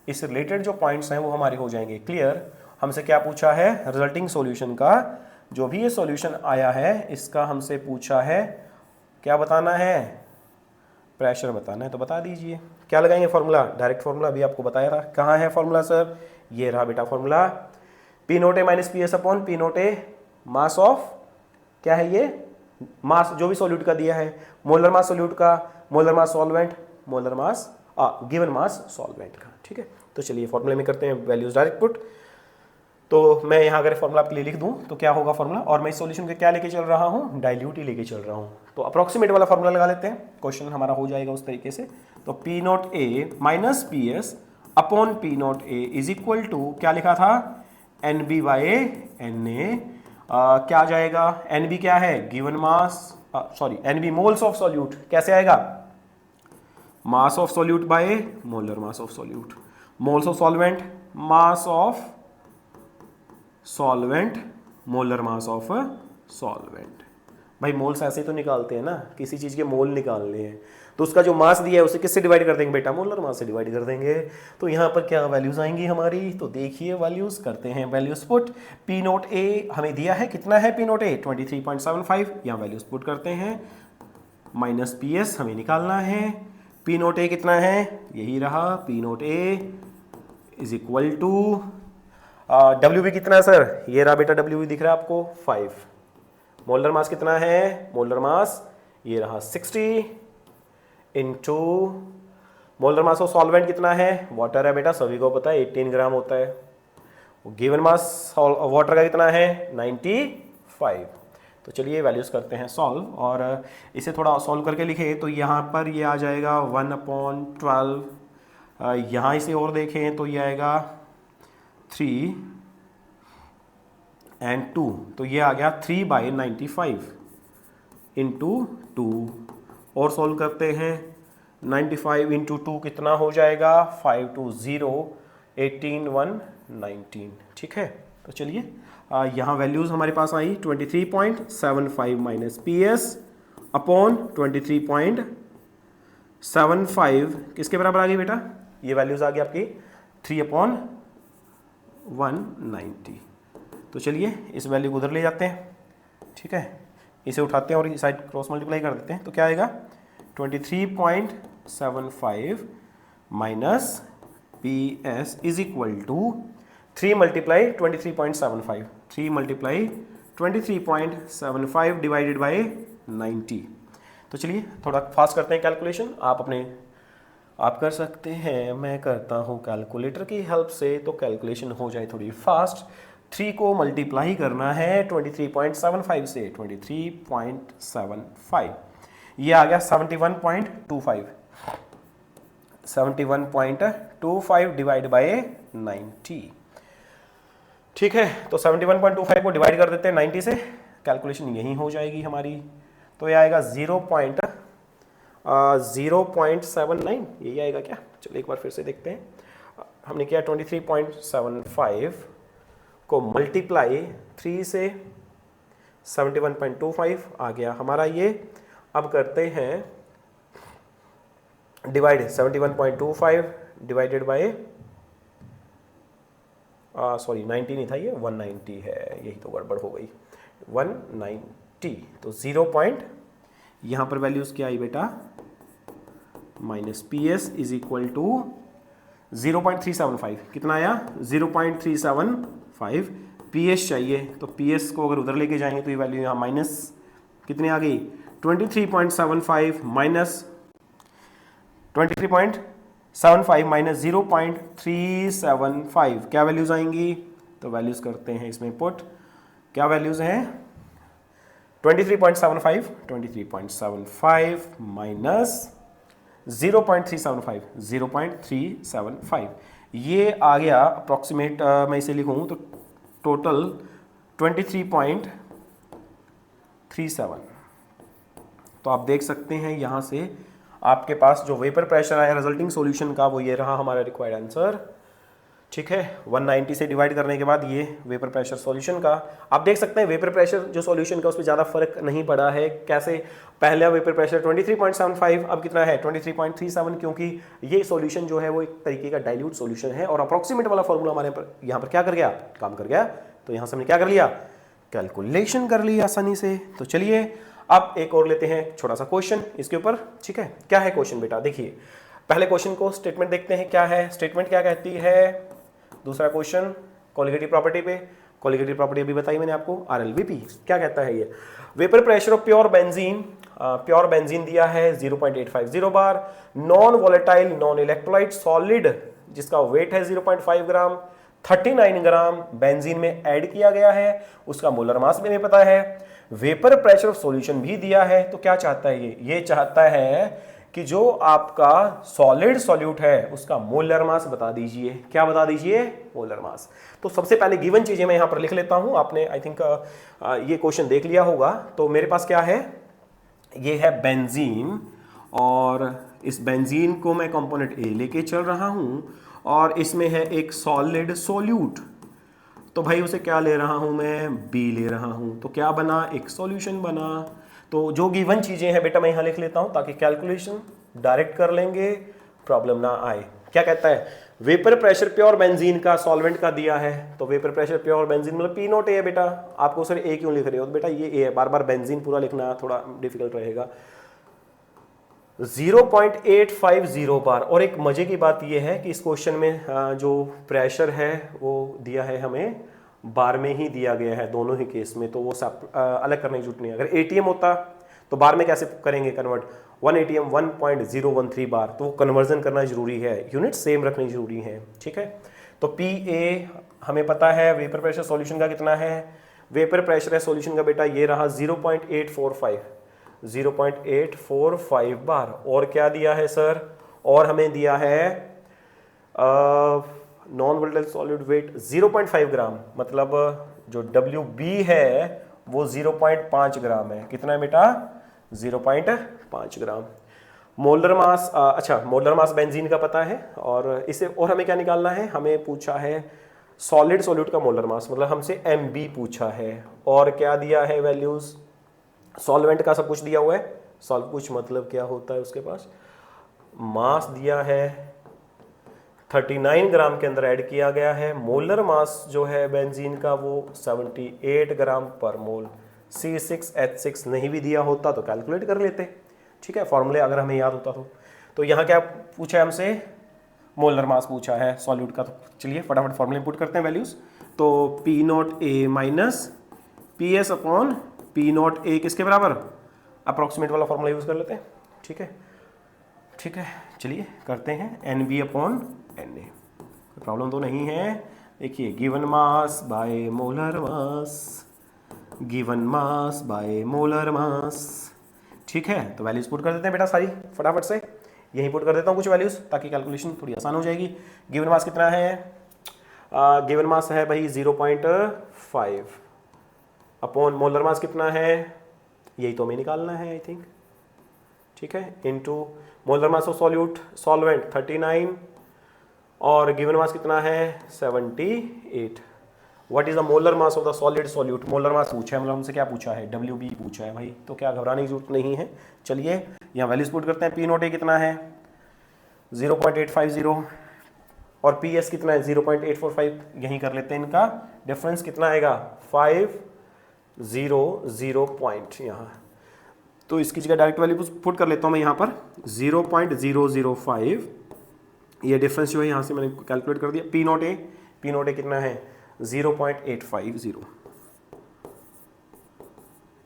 इस रिलेटेड जो पॉइंट्स हैं वो हमारे हो जाएंगे क्लियर। हमसे क्या पूछा है? रिजल्टिंग सॉल्यूशन का जो भी ये सॉल्यूशन आया है इसका हमसे पूछा है क्या बताना है? प्रेशर बताना है। तो बता दीजिए क्या लगाएंगे फॉर्मूला? डायरेक्ट फॉर्मूला अभी आपको बताया था। कहाँ है फॉर्मूला सर? ये रहा बेटा formula, P note A minus P S upon P note A mass of, क्या है ये? मास जो भी सॉल्यूट का दिया है, मोलर मास सॉल्यूट का, molar mass solvent, molar mass given mass solvent का। ठीक है, तो चलिए फॉर्मूले में करते हैं वैल्यूज डायरेक्ट पुट। तो मैं यहाँ अगर फॉर्मूला आपके लिए लिख दूँ तो क्या होगा फॉर्मूला? और मैं इस सॉल्यूशन के क्या लेके चल रहा हूँ? डाइल्यूट ही लेके चल रहा हूँ। तो अप्रोक्सीमेट वाला फॉर्मूला लगा लेते हैं, क्वेश्चन हमारा हो जाएगा उस तरीके से। तो P note A minus P S upon P note A is equal to क्या लिखा था? N B by N A. क्या आ जाएगा? एन बी क्या है? Given mass, sorry N B moles of solute. कैसे आएगा? Mass of solute by molar mass of solute. Moles of solvent, mass of solvent, molar mass of solvent. भाई मोल्स ऐसे ही तो निकालते हैं ना, किसी चीज़ के मोल निकालने हैं तो उसका जो मास दिया है उसे किससे डिवाइड कर देंगे बेटा? मोलर मास से डिवाइड कर देंगे। तो यहाँ पर क्या वैल्यूज आएंगी हमारी? तो देखिए वैल्यूज करते हैं, वैल्यूज पुट। पी नोट ए हमें दिया है, कितना है पी नोट ए? 23.75। यहाँ वैल्यूज पुट करते हैं, माइनस पी एस हमें निकालना है। पी नोट ए कितना है? यही रहा, P note A is equal to W B कितना है सर? ये रहा बेटा, डब्ल्यू बी दिख रहा है आपको 5। मोलर मास कितना है? मोलर मास ये रहा 60 into molar mass of solvent कितना है? वाटर है बेटा, सभी को पता है 18 ग्राम होता है। गिवन मास वाटर का कितना है? 95। तो चलिए वैल्यूज करते हैं सॉल्व, और इसे थोड़ा सॉल्व करके लिखे तो यहाँ पर ये आ जाएगा 1/12। यहाँ इसे और देखें तो ये आएगा 3 and 2, तो ये आ गया 3/95 इंटू 2। और सॉल्व करते हैं, 95 इंटू 2 कितना हो जाएगा? 5 2 0 18 1 19। ठीक है, तो चलिए यहाँ वैल्यूज हमारे पास आई 23.75 माइनस पी एस अपॉन 23.75 किसके बराबर आ गई बेटा? ये वैल्यूज आ गई आपकी 3/190। तो चलिए इस वैल्यू को उधर ले जाते हैं। ठीक है, इसे उठाते हैं और इस साइड क्रॉस मल्टीप्लाई कर देते हैं। तो क्या आएगा? 23.75 minus P S is equal to 3 multiply 23.75, 3 multiply 23.75 divided by 90। तो चलिए थोड़ा फास्ट करते हैं कैलकुलेशन। आप कर सकते हैं, मैं करता हूँ कैलकुलेटर की हेल्प से, तो कैलकुलेशन हो जाए थोड़ी फास्ट। 3 को मल्टीप्लाई करना है 23.75 से, 23.75 ये आ गया 71.25, 71.25 डिवाइड बाय 90। ठीक है, तो 71.25 को डिवाइड कर देते हैं 90 से, कैलकुलेशन यही हो जाएगी हमारी। तो ये आएगा 0.79, यही आएगा क्या? चलिए एक बार फिर से देखते हैं। हमने किया 23.75 को मल्टीप्लाई 3 से 71.25 आ गया हमारा ये। अब करते हैं डिवाइड 71.25 डिवाइडेड बाय 90 नहीं था, ये 190 है, यही तो गड़बड़ हो गई, 190। तो 0 पॉइंट, यहाँ पर वैल्यूज क्या आई बेटा? Minus P S is equal to 0.375, कितना आया? 0.375। पी एस चाहिए, तो पी एस को अगर उधर लेके जाएंगे तो ये वैल्यू यहाँ माइनस कितनी आ गई? 23.75 माइनस 23.75 माइनस 0.375, क्या वैल्यूज आएंगी? तो वैल्यूज करते हैं इसमें पुट। क्या वैल्यूज हैं? 23.75 माइनस 0.375, 0.375 ये आ गया अप्रॉक्सीमेट। मैं इसे लिखूँ तो टोटल 23.37। तो आप देख सकते हैं यहाँ से आपके पास जो वेपर प्रेशर आया रिजल्टिंग सॉल्यूशन का वो ये रहा हमारा रिक्वायर्ड आंसर। ठीक है, 190 से डिवाइड करने के बाद ये वेपर प्रेशर सॉल्यूशन का। आप देख सकते हैं वेपर प्रेशर जो सॉल्यूशन का उस पर ज़्यादा फर्क नहीं पड़ा है। कैसे, पहला वेपर प्रेशर 23.75, अब कितना है 23.37, क्योंकि ये सॉल्यूशन जो है वो एक तरीके का डाइल्यूट सॉल्यूशन है और अप्रॉक्सीमेट वाला फॉर्मूला हमारे यहाँ पर क्या कर गया, काम कर गया। तो यहाँ से हमने क्या कर लिया, कैलकुलेशन कर ली आसानी से। तो चलिए अब एक और लेते हैं छोटा सा क्वेश्चन इसके ऊपर। ठीक है, क्या है क्वेश्चन बेटा, देखिए पहले क्वेश्चन को स्टेटमेंट देखते हैं क्या है। स्टेटमेंट क्या कहती है, दूसरा क्वेश्चन कोलिगेटिव प्रॉपर्टी पे। कोलिगेटिव प्रॉपर्टी अभी बताई मैंने आपको, RLBP क्या कहता है ये, vapour pressure of pure benzene दिया है 0.850 bar, non volatile non electrolyte solid जिसका वेट है 0.5 ग्राम, 39 ग्राम बेंजीन में ऐड किया गया है, उसका मोलर मास भी हमें पता है, वेपर प्रेशर ऑफ सॉल्यूशन भी दिया है। तो क्या चाहता है ये चाहता है कि जो आपका सॉलिड सॉल्यूट है उसका मोलर मास बता दीजिए। क्या बता दीजिए, मोलर मास। तो सबसे पहले गिवन चीजें मैं यहां पर लिख लेता हूं। आपने आई थिंक ये क्वेश्चन देख लिया होगा। तो मेरे पास क्या है, ये है बेंजीन और इस बेंजीन को मैं कंपोनेंट ए लेके चल रहा हूं और इसमें है एक सॉलिड सॉल्यूट। तो भाई उसे क्या ले रहा हूं मैं, बी ले रहा हूं। तो क्या बना, एक सॉल्यूशन बना। तो जो गिवन चीजें हैं बेटा मैं यहां लिख लेता हूं ताकि कैलकुलेशन डायरेक्ट कर लेंगे, प्रॉब्लम ना आए। क्या कहता है, वेपर प्रेशर प्योर बेंजीन का सॉल्वेंट का दिया है। तो वेपर प्रेशर प्योर बेंजीन मतलब पी नॉट ए है बेटा। आपको सर ए क्यों लिख रहे हो, तो बेटा ये ए है, बार बार बेंजीन पूरा लिखना थोड़ा डिफिकल्ट रहेगा। 0.850 बार। और एक मजे की बात यह है कि इस क्वेश्चन में जो प्रेशर है वो दिया है हमें बार में ही दिया गया है दोनों ही केस में, तो वो अलग करने की जरूरत नहीं है। अगर एटीएम होता तो बार में कैसे करेंगे कन्वर्ट, 1 एटीएम 1.013 बार, तो कन्वर्जन करना जरूरी है, यूनिट सेम रखनी जरूरी है। ठीक है, तो पी ए हमें पता है वेपर प्रेशर सॉल्यूशन का कितना है, वेपर प्रेशर है सॉल्यूशन का बेटा ये रहा 0.845 बार। और क्या दिया है सर, और हमें दिया है नॉन वोलेटाइल सॉलिड वेट 0.5 ग्राम, मतलब जो WB है वो 0.5 ग्राम है। कितना है बेटा, 0.5 ग्राम। मोलर मास, अच्छा मोलर मास बेंजीन का पता है। और इसे और हमें क्या निकालना है, हमें पूछा है सॉलिड सॉल्यूट का मोलर मास, मतलब हमसे MB पूछा है। और क्या दिया है वैल्यूज, सॉल्वेंट का सब कुछ दिया हुआ है। सब कुछ मतलब क्या होता है, उसके पास मास दिया है 39 ग्राम के अंदर ऐड किया गया है। मोलर मास जो है बेंजीन का वो 78 ग्राम पर मोल। C6H6 नहीं भी दिया होता तो कैलकुलेट कर लेते। ठीक है, फॉर्मूले अगर हमें याद होता तो यहाँ क्या पूछा है हमसे, मोलर मास पूछा है सॉल्यूट का। तो चलिए फटाफट फॉर्मूले पुट करते हैं वैल्यूज। तो P0A minus PS upon P0A किसके बराबर, अप्रॉक्सीमेट वाला फॉर्मूला यूज कर लेते हैं। ठीक है, ठीक है, चलिए करते हैं NB अपॉन NA। प्रॉब्लम तो नहीं है। देखिए given mass by molar mass, given mass by molar मास। ठीक है, तो वैल्यूज पुट कर देते हैं बेटा सारी फटाफट से। यहीं पुट कर देता हूँ कुछ वैल्यूज ताकि कैलकुलेशन थोड़ी आसान हो जाएगी। गिवन मास कितना है, गिवन मास है भाई 0.5 अपॉन मोलर मास कितना है, यही तो हमें निकालना है आई थिंक। ठीक है, into molar mass of solute solvent 39 और गिवन मास कितना है 78। What is the molar mass of the solid solute, molar mass पूछा है, मतलब हमसे क्या पूछा है, WB पूछा है भाई। तो क्या घबराने की जरूरत नहीं है। चलिए यहाँ वैल्यूज पुट करते हैं। P0A कितना है 0.850 और PS कितना है 0.845, यहीं कर लेते हैं। इनका डिफरेंस कितना आएगा 500 पॉइंट यहाँ। तो इसकी जगह डायरेक्ट वैल्यू पुट कर लेता हूँ मैं यहाँ पर 0.005। ये डिफरेंस जो है यहाँ से मैंने कैलकुलेट कर दिया। P0A कितना है 0.850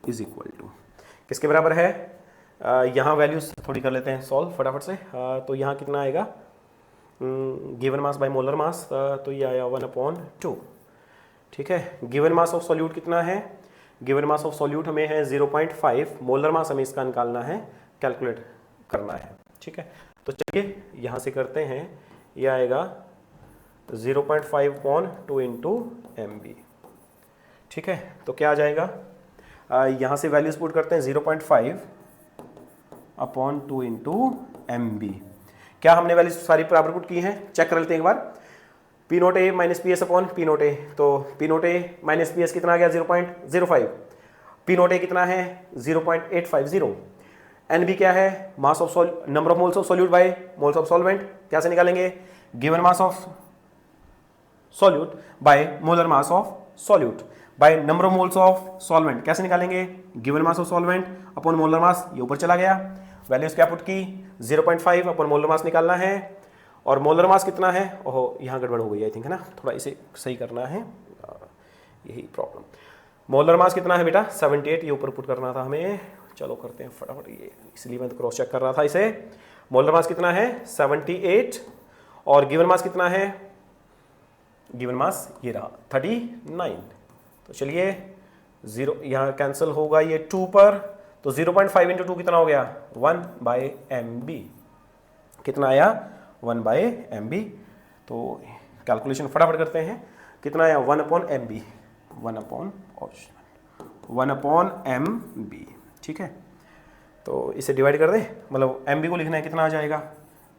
इज इक्वल टू किसके बराबर है, यहाँ वैल्यूज थोड़ी कर लेते हैं सॉल्व फटाफट से। तो यहाँ कितना आएगा, गिवन मास बाय मोलर मास, तो ये आया 1/2। ठीक है, गिवन मास ऑफ सॉल्यूट कितना है, गिवन मास ऑफ सॉल्यूट हमें है 0.5, मोलर मास हमें इसका निकालना है, कैलकुलेट करना है। ठीक है, तो चलिए यहाँ से करते हैं। ये आएगा 0.5/2 इंटू MB। ठीक है, तो क्या आ जाएगा, यहाँ से वैल्यूज पुट करते हैं 0.5 अपॉन 2 इंटू एम बी। क्या हमने वैल्यू सारी बराबर पुट की हैं? चेक कर लेते हैं एक बार। P note A minus P S upon P note A, तो P note A minus P S कितना आ गया? 0.05। पी नोट ए कितना है? 0.850। एन बी क्या है? Mass of number of moles of solute bye moles of solvent. कैसे निकालेंगे? Given mass of solute by molar mass of solute by number of moles of solvent. कैसे निकालेंगे? Given mass of solvent upon molar mass, ये ऊपर चला गया। Values क्या put की? 0.5 अपॉन मोलर मास निकालना है, और मोलर मास कितना है? ओहो, यहाँ गड़बड़ हो गई आई थिंक, है ना, थोड़ा इसे सही करना है, यही प्रॉब्लम। मोलर मास कितना है बेटा? 78, ये ऊपर पुट करना था हमें। चलो करते हैं फटाफट, ये इसलिए मैं तो क्रॉस चेक कर रहा था इसे। मोलर मास कितना है? 78, और गिवन मास कितना है? गिवन मास ये रहा 39। तो चलिए 0 यहाँ कैंसिल होगा, ये 2 पर, तो 0.5 इंटू 2 कितना हो गया? 1/mb। कितना आया? 1/mb। तो कैलकुलेशन फटाफट करते हैं। कितना आया? 1/mb, 1/mb। ठीक है, तो इसे डिवाइड कर दें, मतलब mb को लिखना है, कितना आ जाएगा?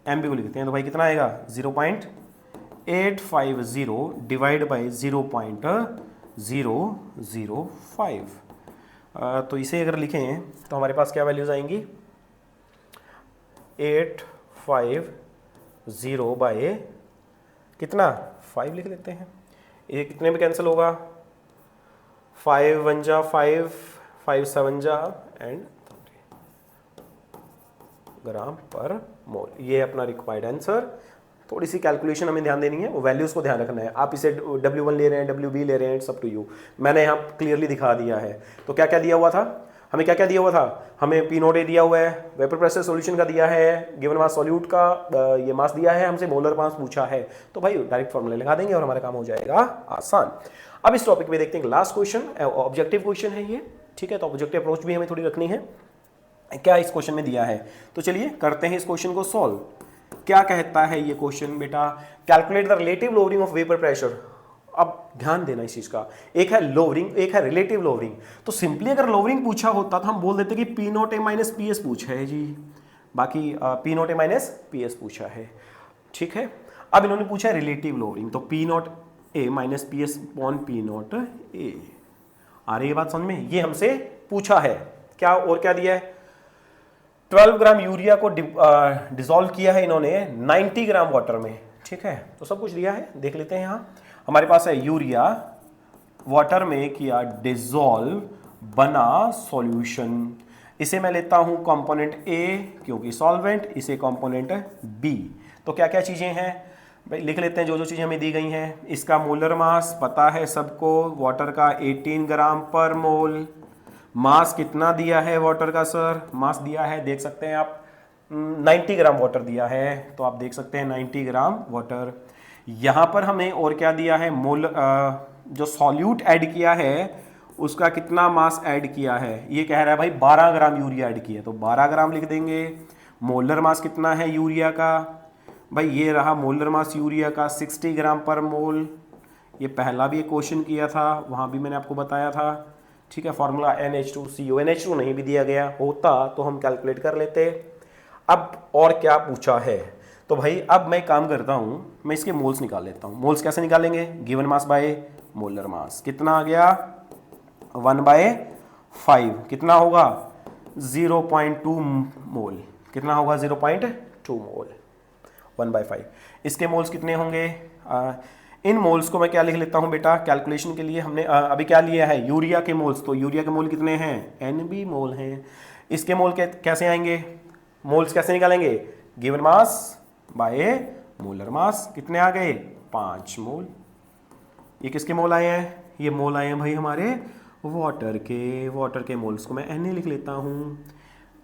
mb को लिखते हैं तो भाई कितना आएगा? 0.850 डिवाइड बाई 0.005। तो इसे अगर लिखें तो हमारे पास क्या वैल्यूज आएंगी? 850 बाय कितना? 5 लिख लेते हैं। ये कितने में कैंसिल होगा? 5 1 जा 5, 5 7 जा एंड ग्राम पर मोल। ये अपना रिक्वायर्ड आंसर। थोड़ी सी कैलकुलेशन हमें ध्यान देनी है, वो वैल्यूज को ध्यान रखना है। आप इसे W1 ले रहे हैं, WB ले रहे हैं, सब टू यू। मैंने यहाँ क्लियरली दिखा दिया है। तो क्या क्या दिया हुआ था हमें? क्या क्या दिया हुआ था हमें? पी नोट ए दिया हुआ है, वेपर प्रेशर सॉल्यूशन का दिया है, गिवन मास सॉल्यूट का ये मास दिया है, हमसे मोलर मास पूछा है। तो भाई डायरेक्ट फॉर्मूले लगा देंगे और हमारा काम हो जाएगा आसान। अब इस टॉपिक में देखते हैं लास्ट क्वेश्चन, ऑब्जेक्टिव क्वेश्चन है ये। ठीक है, तो ऑब्जेक्टिव अप्रोच भी हमें थोड़ी रखनी है। क्या इस क्वेश्चन में दिया है? तो चलिए करते हैं इस क्वेश्चन को सॉल्व। क्या कहता है ये क्वेश्चन बेटा? Calculate the relative lowering of vapour pressure. अब ध्यान देना इस चीज का, एक है लोअरिंग, एक है रिलेटिव लोअरिंग। तो सिंपली अगर लोअरिंग पूछा होता तो हम बोल देते कि P note A minus P S पूछा है जी, बाकी P note A minus P S पूछा है। ठीक है, अब इन्होंने पूछा है रिलेटिव लोअरिंग, तो P note A minus P S upon P note A. आ रही है बात समझ में? ये हमसे पूछा है। क्या और क्या दिया है? 12 ग्राम यूरिया को डिसॉल्व किया है इन्होंने 90 ग्राम वाटर में। ठीक है, तो सब कुछ दिया है, देख लेते हैं। यहाँ हमारे पास है यूरिया वाटर में किया डिसॉल्व, बना सॉल्यूशन। इसे मैं लेता हूं कंपोनेंट ए क्योंकि सॉल्वेंट, इसे कंपोनेंट बी। तो क्या क्या चीजें हैं भाई लिख लेते हैं, जो जो चीजें हमें दी गई हैं। इसका मोलर मास पता है सबको, वाटर का 18 ग्राम पर मोल। मास कितना दिया है वाटर का? सर मास दिया है, देख सकते हैं आप, 90 ग्राम वाटर दिया है, तो आप देख सकते हैं 90 ग्राम वाटर। यहाँ पर हमें और क्या दिया है? मोल जो सॉल्यूट ऐड किया है उसका कितना मास ऐड किया है? ये कह रहा है भाई 12 ग्राम यूरिया ऐड किया, तो 12 ग्राम लिख देंगे। मोलर मास कितना है यूरिया का? भाई ये रहा मोलर मास यूरिया का 60 ग्राम पर मोल। ये पहला भी एक क्वेश्चन किया था, वहाँ भी मैंने आपको बताया था। ठीक है, फॉर्मूला NH2CO, NH2 नहीं भी दिया गया होता तो हम कैलकुलेट कर लेते। अब और क्या पूछा है? तो भाई अब मैं काम करता हूँ, मैं इसके मोल्स निकाल लेता हूँ। मोल्स कैसे निकालेंगे? गिवन मास बाय मोलर मास। कितना आ गया? 1/5। कितना होगा? 0.2 मोल। कितना होगा? 0.2 मोल। 1/5। इसके मोल्स कितने होंगे? इन मोल्स को मैं क्या लिख लेता हूं बेटा कैलकुलेशन के लिए? हमने अभी क्या लिया है? यूरिया के मोल्स। तो यूरिया के मोल कितने हैं? NB मोल हैं। इसके मोल कैसे आएंगे? मोल्स कैसे निकालेंगे? गिवन मास बाय मोलर मास। कितने आ गए? 5 मोल। ये किसके मोल आए हैं? ये मोल आए हैं भाई हमारे वाटर के। वाटर के मोल्स को मैं Na लिख लेता हूँ।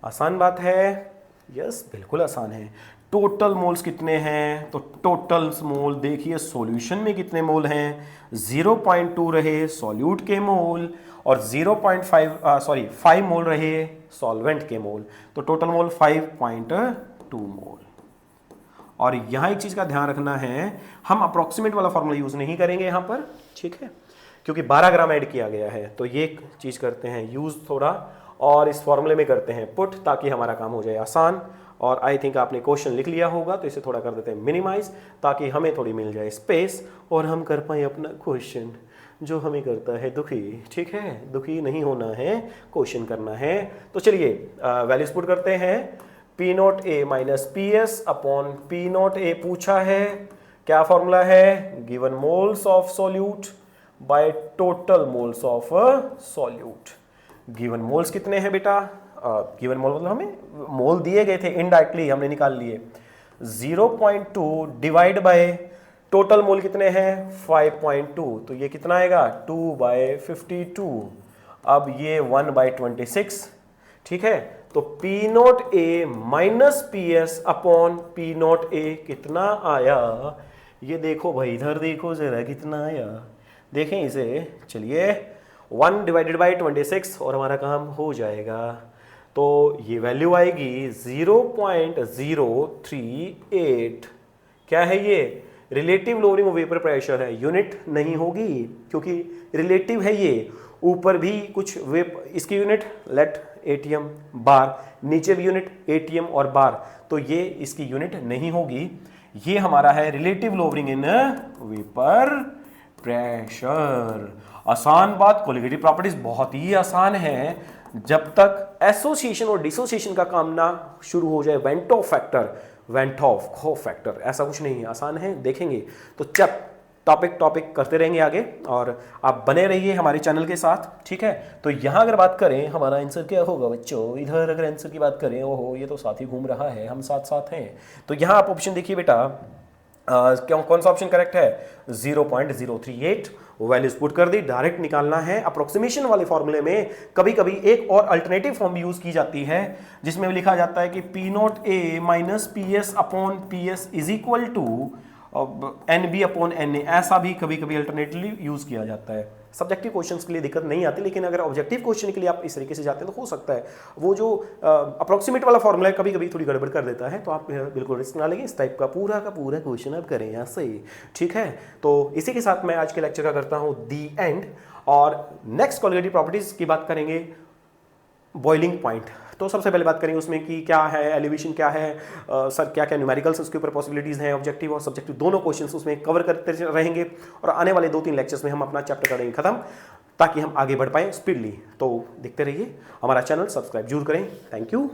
आसान बात है? यस, बिल्कुल आसान है। टोटल मोल्स कितने हैं? तो टोटल मोल देखिए सॉल्यूशन में कितने मोल हैं? 0.2 रहे सॉल्यूट के मोल और 5 मोल रहे सॉल्वेंट के मोल। तो टोटल मोल 5.2 मोल। और यहाँ एक चीज़ का ध्यान रखना है, हम अप्रोक्सीमेट वाला फॉर्मूला यूज़ नहीं करेंगे यहाँ पर। ठीक है, क्योंकि 12 ग्राम ऐड किया गया है, तो ये चीज़ करते हैं यूज़ थोड़ा। और इस फॉर्मूले में करते हैं पुट, ताकि हमारा काम हो जाए आसान। और आई थिंक आपने क्वेश्चन लिख लिया होगा, तो इसे थोड़ा कर देते हैं मिनिमाइज, ताकि हमें थोड़ी मिल जाए स्पेस और हम कर पाए अपना क्वेश्चन जो हमें करता है दुखी। ठीक है, दुखी नहीं होना है, क्वेश्चन करना है। तो चलिए वैल्यूज पुट करते हैं। P not A minus P S upon P not ए पूछा है, क्या फॉर्मूला है, given moles of solute by total moles of solute. Given moles कितने हैं बेटा, गिवन मोल मतलब हमें मोल दिए गए थे, इनडायरेक्टली हमने निकाल लिए। 0.2 डिवाइड बाय टोटल मोल कितने हैं 5.2, तो ये कितना आएगा 2/52। अब ये 1/26। ठीक है, तो P not A minus P S upon P not ए कितना आया, ये देखो भाई, इधर देखो जरा कितना आया, देखें इसे। चलिए 1/26 और हमारा काम हो जाएगा। तो ये वैल्यू आएगी 0.038। क्या है ये, relative lowering of vapour pressure है, यूनिट नहीं होगी क्योंकि रिलेटिव है ये। ऊपर भी कुछ इसकी यूनिट लेट एटीएम बार, नीचे भी यूनिट एटीएम और बार, तो ये इसकी यूनिट नहीं होगी। ये हमारा है relative lowering in vapour pressure. आसान बात, कोलिगेटिव प्रॉपर्टीज बहुत ही आसान है, जब तक एसोसिएशन और डिसोसिएशन का काम ना शुरू हो जाए। वेंटॉफ फैक्टर ऐसा कुछ नहीं है, आसान है, देखेंगे। तो टॉपिक करते रहेंगे आगे, और आप बने रहिए हमारे चैनल के साथ। ठीक है, तो यहाँ अगर बात करें हमारा आंसर क्या होगा बच्चों, इधर अगर आंसर की बात करें, ओहो ये तो साथ ही घूम रहा है, हम साथ हैं। तो यहाँ आप ऑप्शन देखिए बेटा, कौन सा ऑप्शन करेक्ट है, 0.038। वैल्यूज पुट कर दी, डायरेक्ट निकालना है। अप्रोक्सीमेशन वाले फॉर्मूले में कभी कभी एक और अल्टरनेटिव फॉर्म भी यूज की जाती है, जिसमें लिखा जाता है कि P not A minus P S upon P S is equal to N B upon N A. ऐसा भी कभी कभी अल्टरनेटिवली यूज किया जाता है। सब्जेक्टिव क्वेश्चंस के लिए दिक्कत नहीं आती, लेकिन अगर ऑब्जेक्टिव क्वेश्चन के लिए आप इस तरीके से जाते हैं तो हो सकता है वो जो अप्रोक्सीमेट वाला फॉर्मूला है कभी कभी थोड़ी गड़बड़ कर देता है। तो आप बिल्कुल रिस्क ना लेंगे, इस टाइप का पूरा क्वेश्चन आप करें यहाँ से। ठीक है, तो इसी के साथ मैं आज के लेक्चर का करता हूँ दी एंड, और नेक्स्ट कोलिगेटिव प्रॉपर्टीज की बात करेंगे, बॉइलिंग पॉइंट। तो सबसे पहले बात करेंगे उसमें कि क्या है एलिवेशन, क्या है सर, क्या क्या न्यूमेरिकल्स उसके ऊपर पॉसिबिलिटीज हैं, ऑब्जेक्टिव और सब्जेक्टिव दोनों क्वेश्चंस उसमें कवर करते रहेंगे। और आने वाले 2-3 लेक्चर्स में हम अपना चैप्टर करेंगे खत्म, ताकि हम आगे बढ़ पाएं स्पीडली। तो देखते रहिए, हमारा चैनल सब्सक्राइब जरूर करें। Thank you.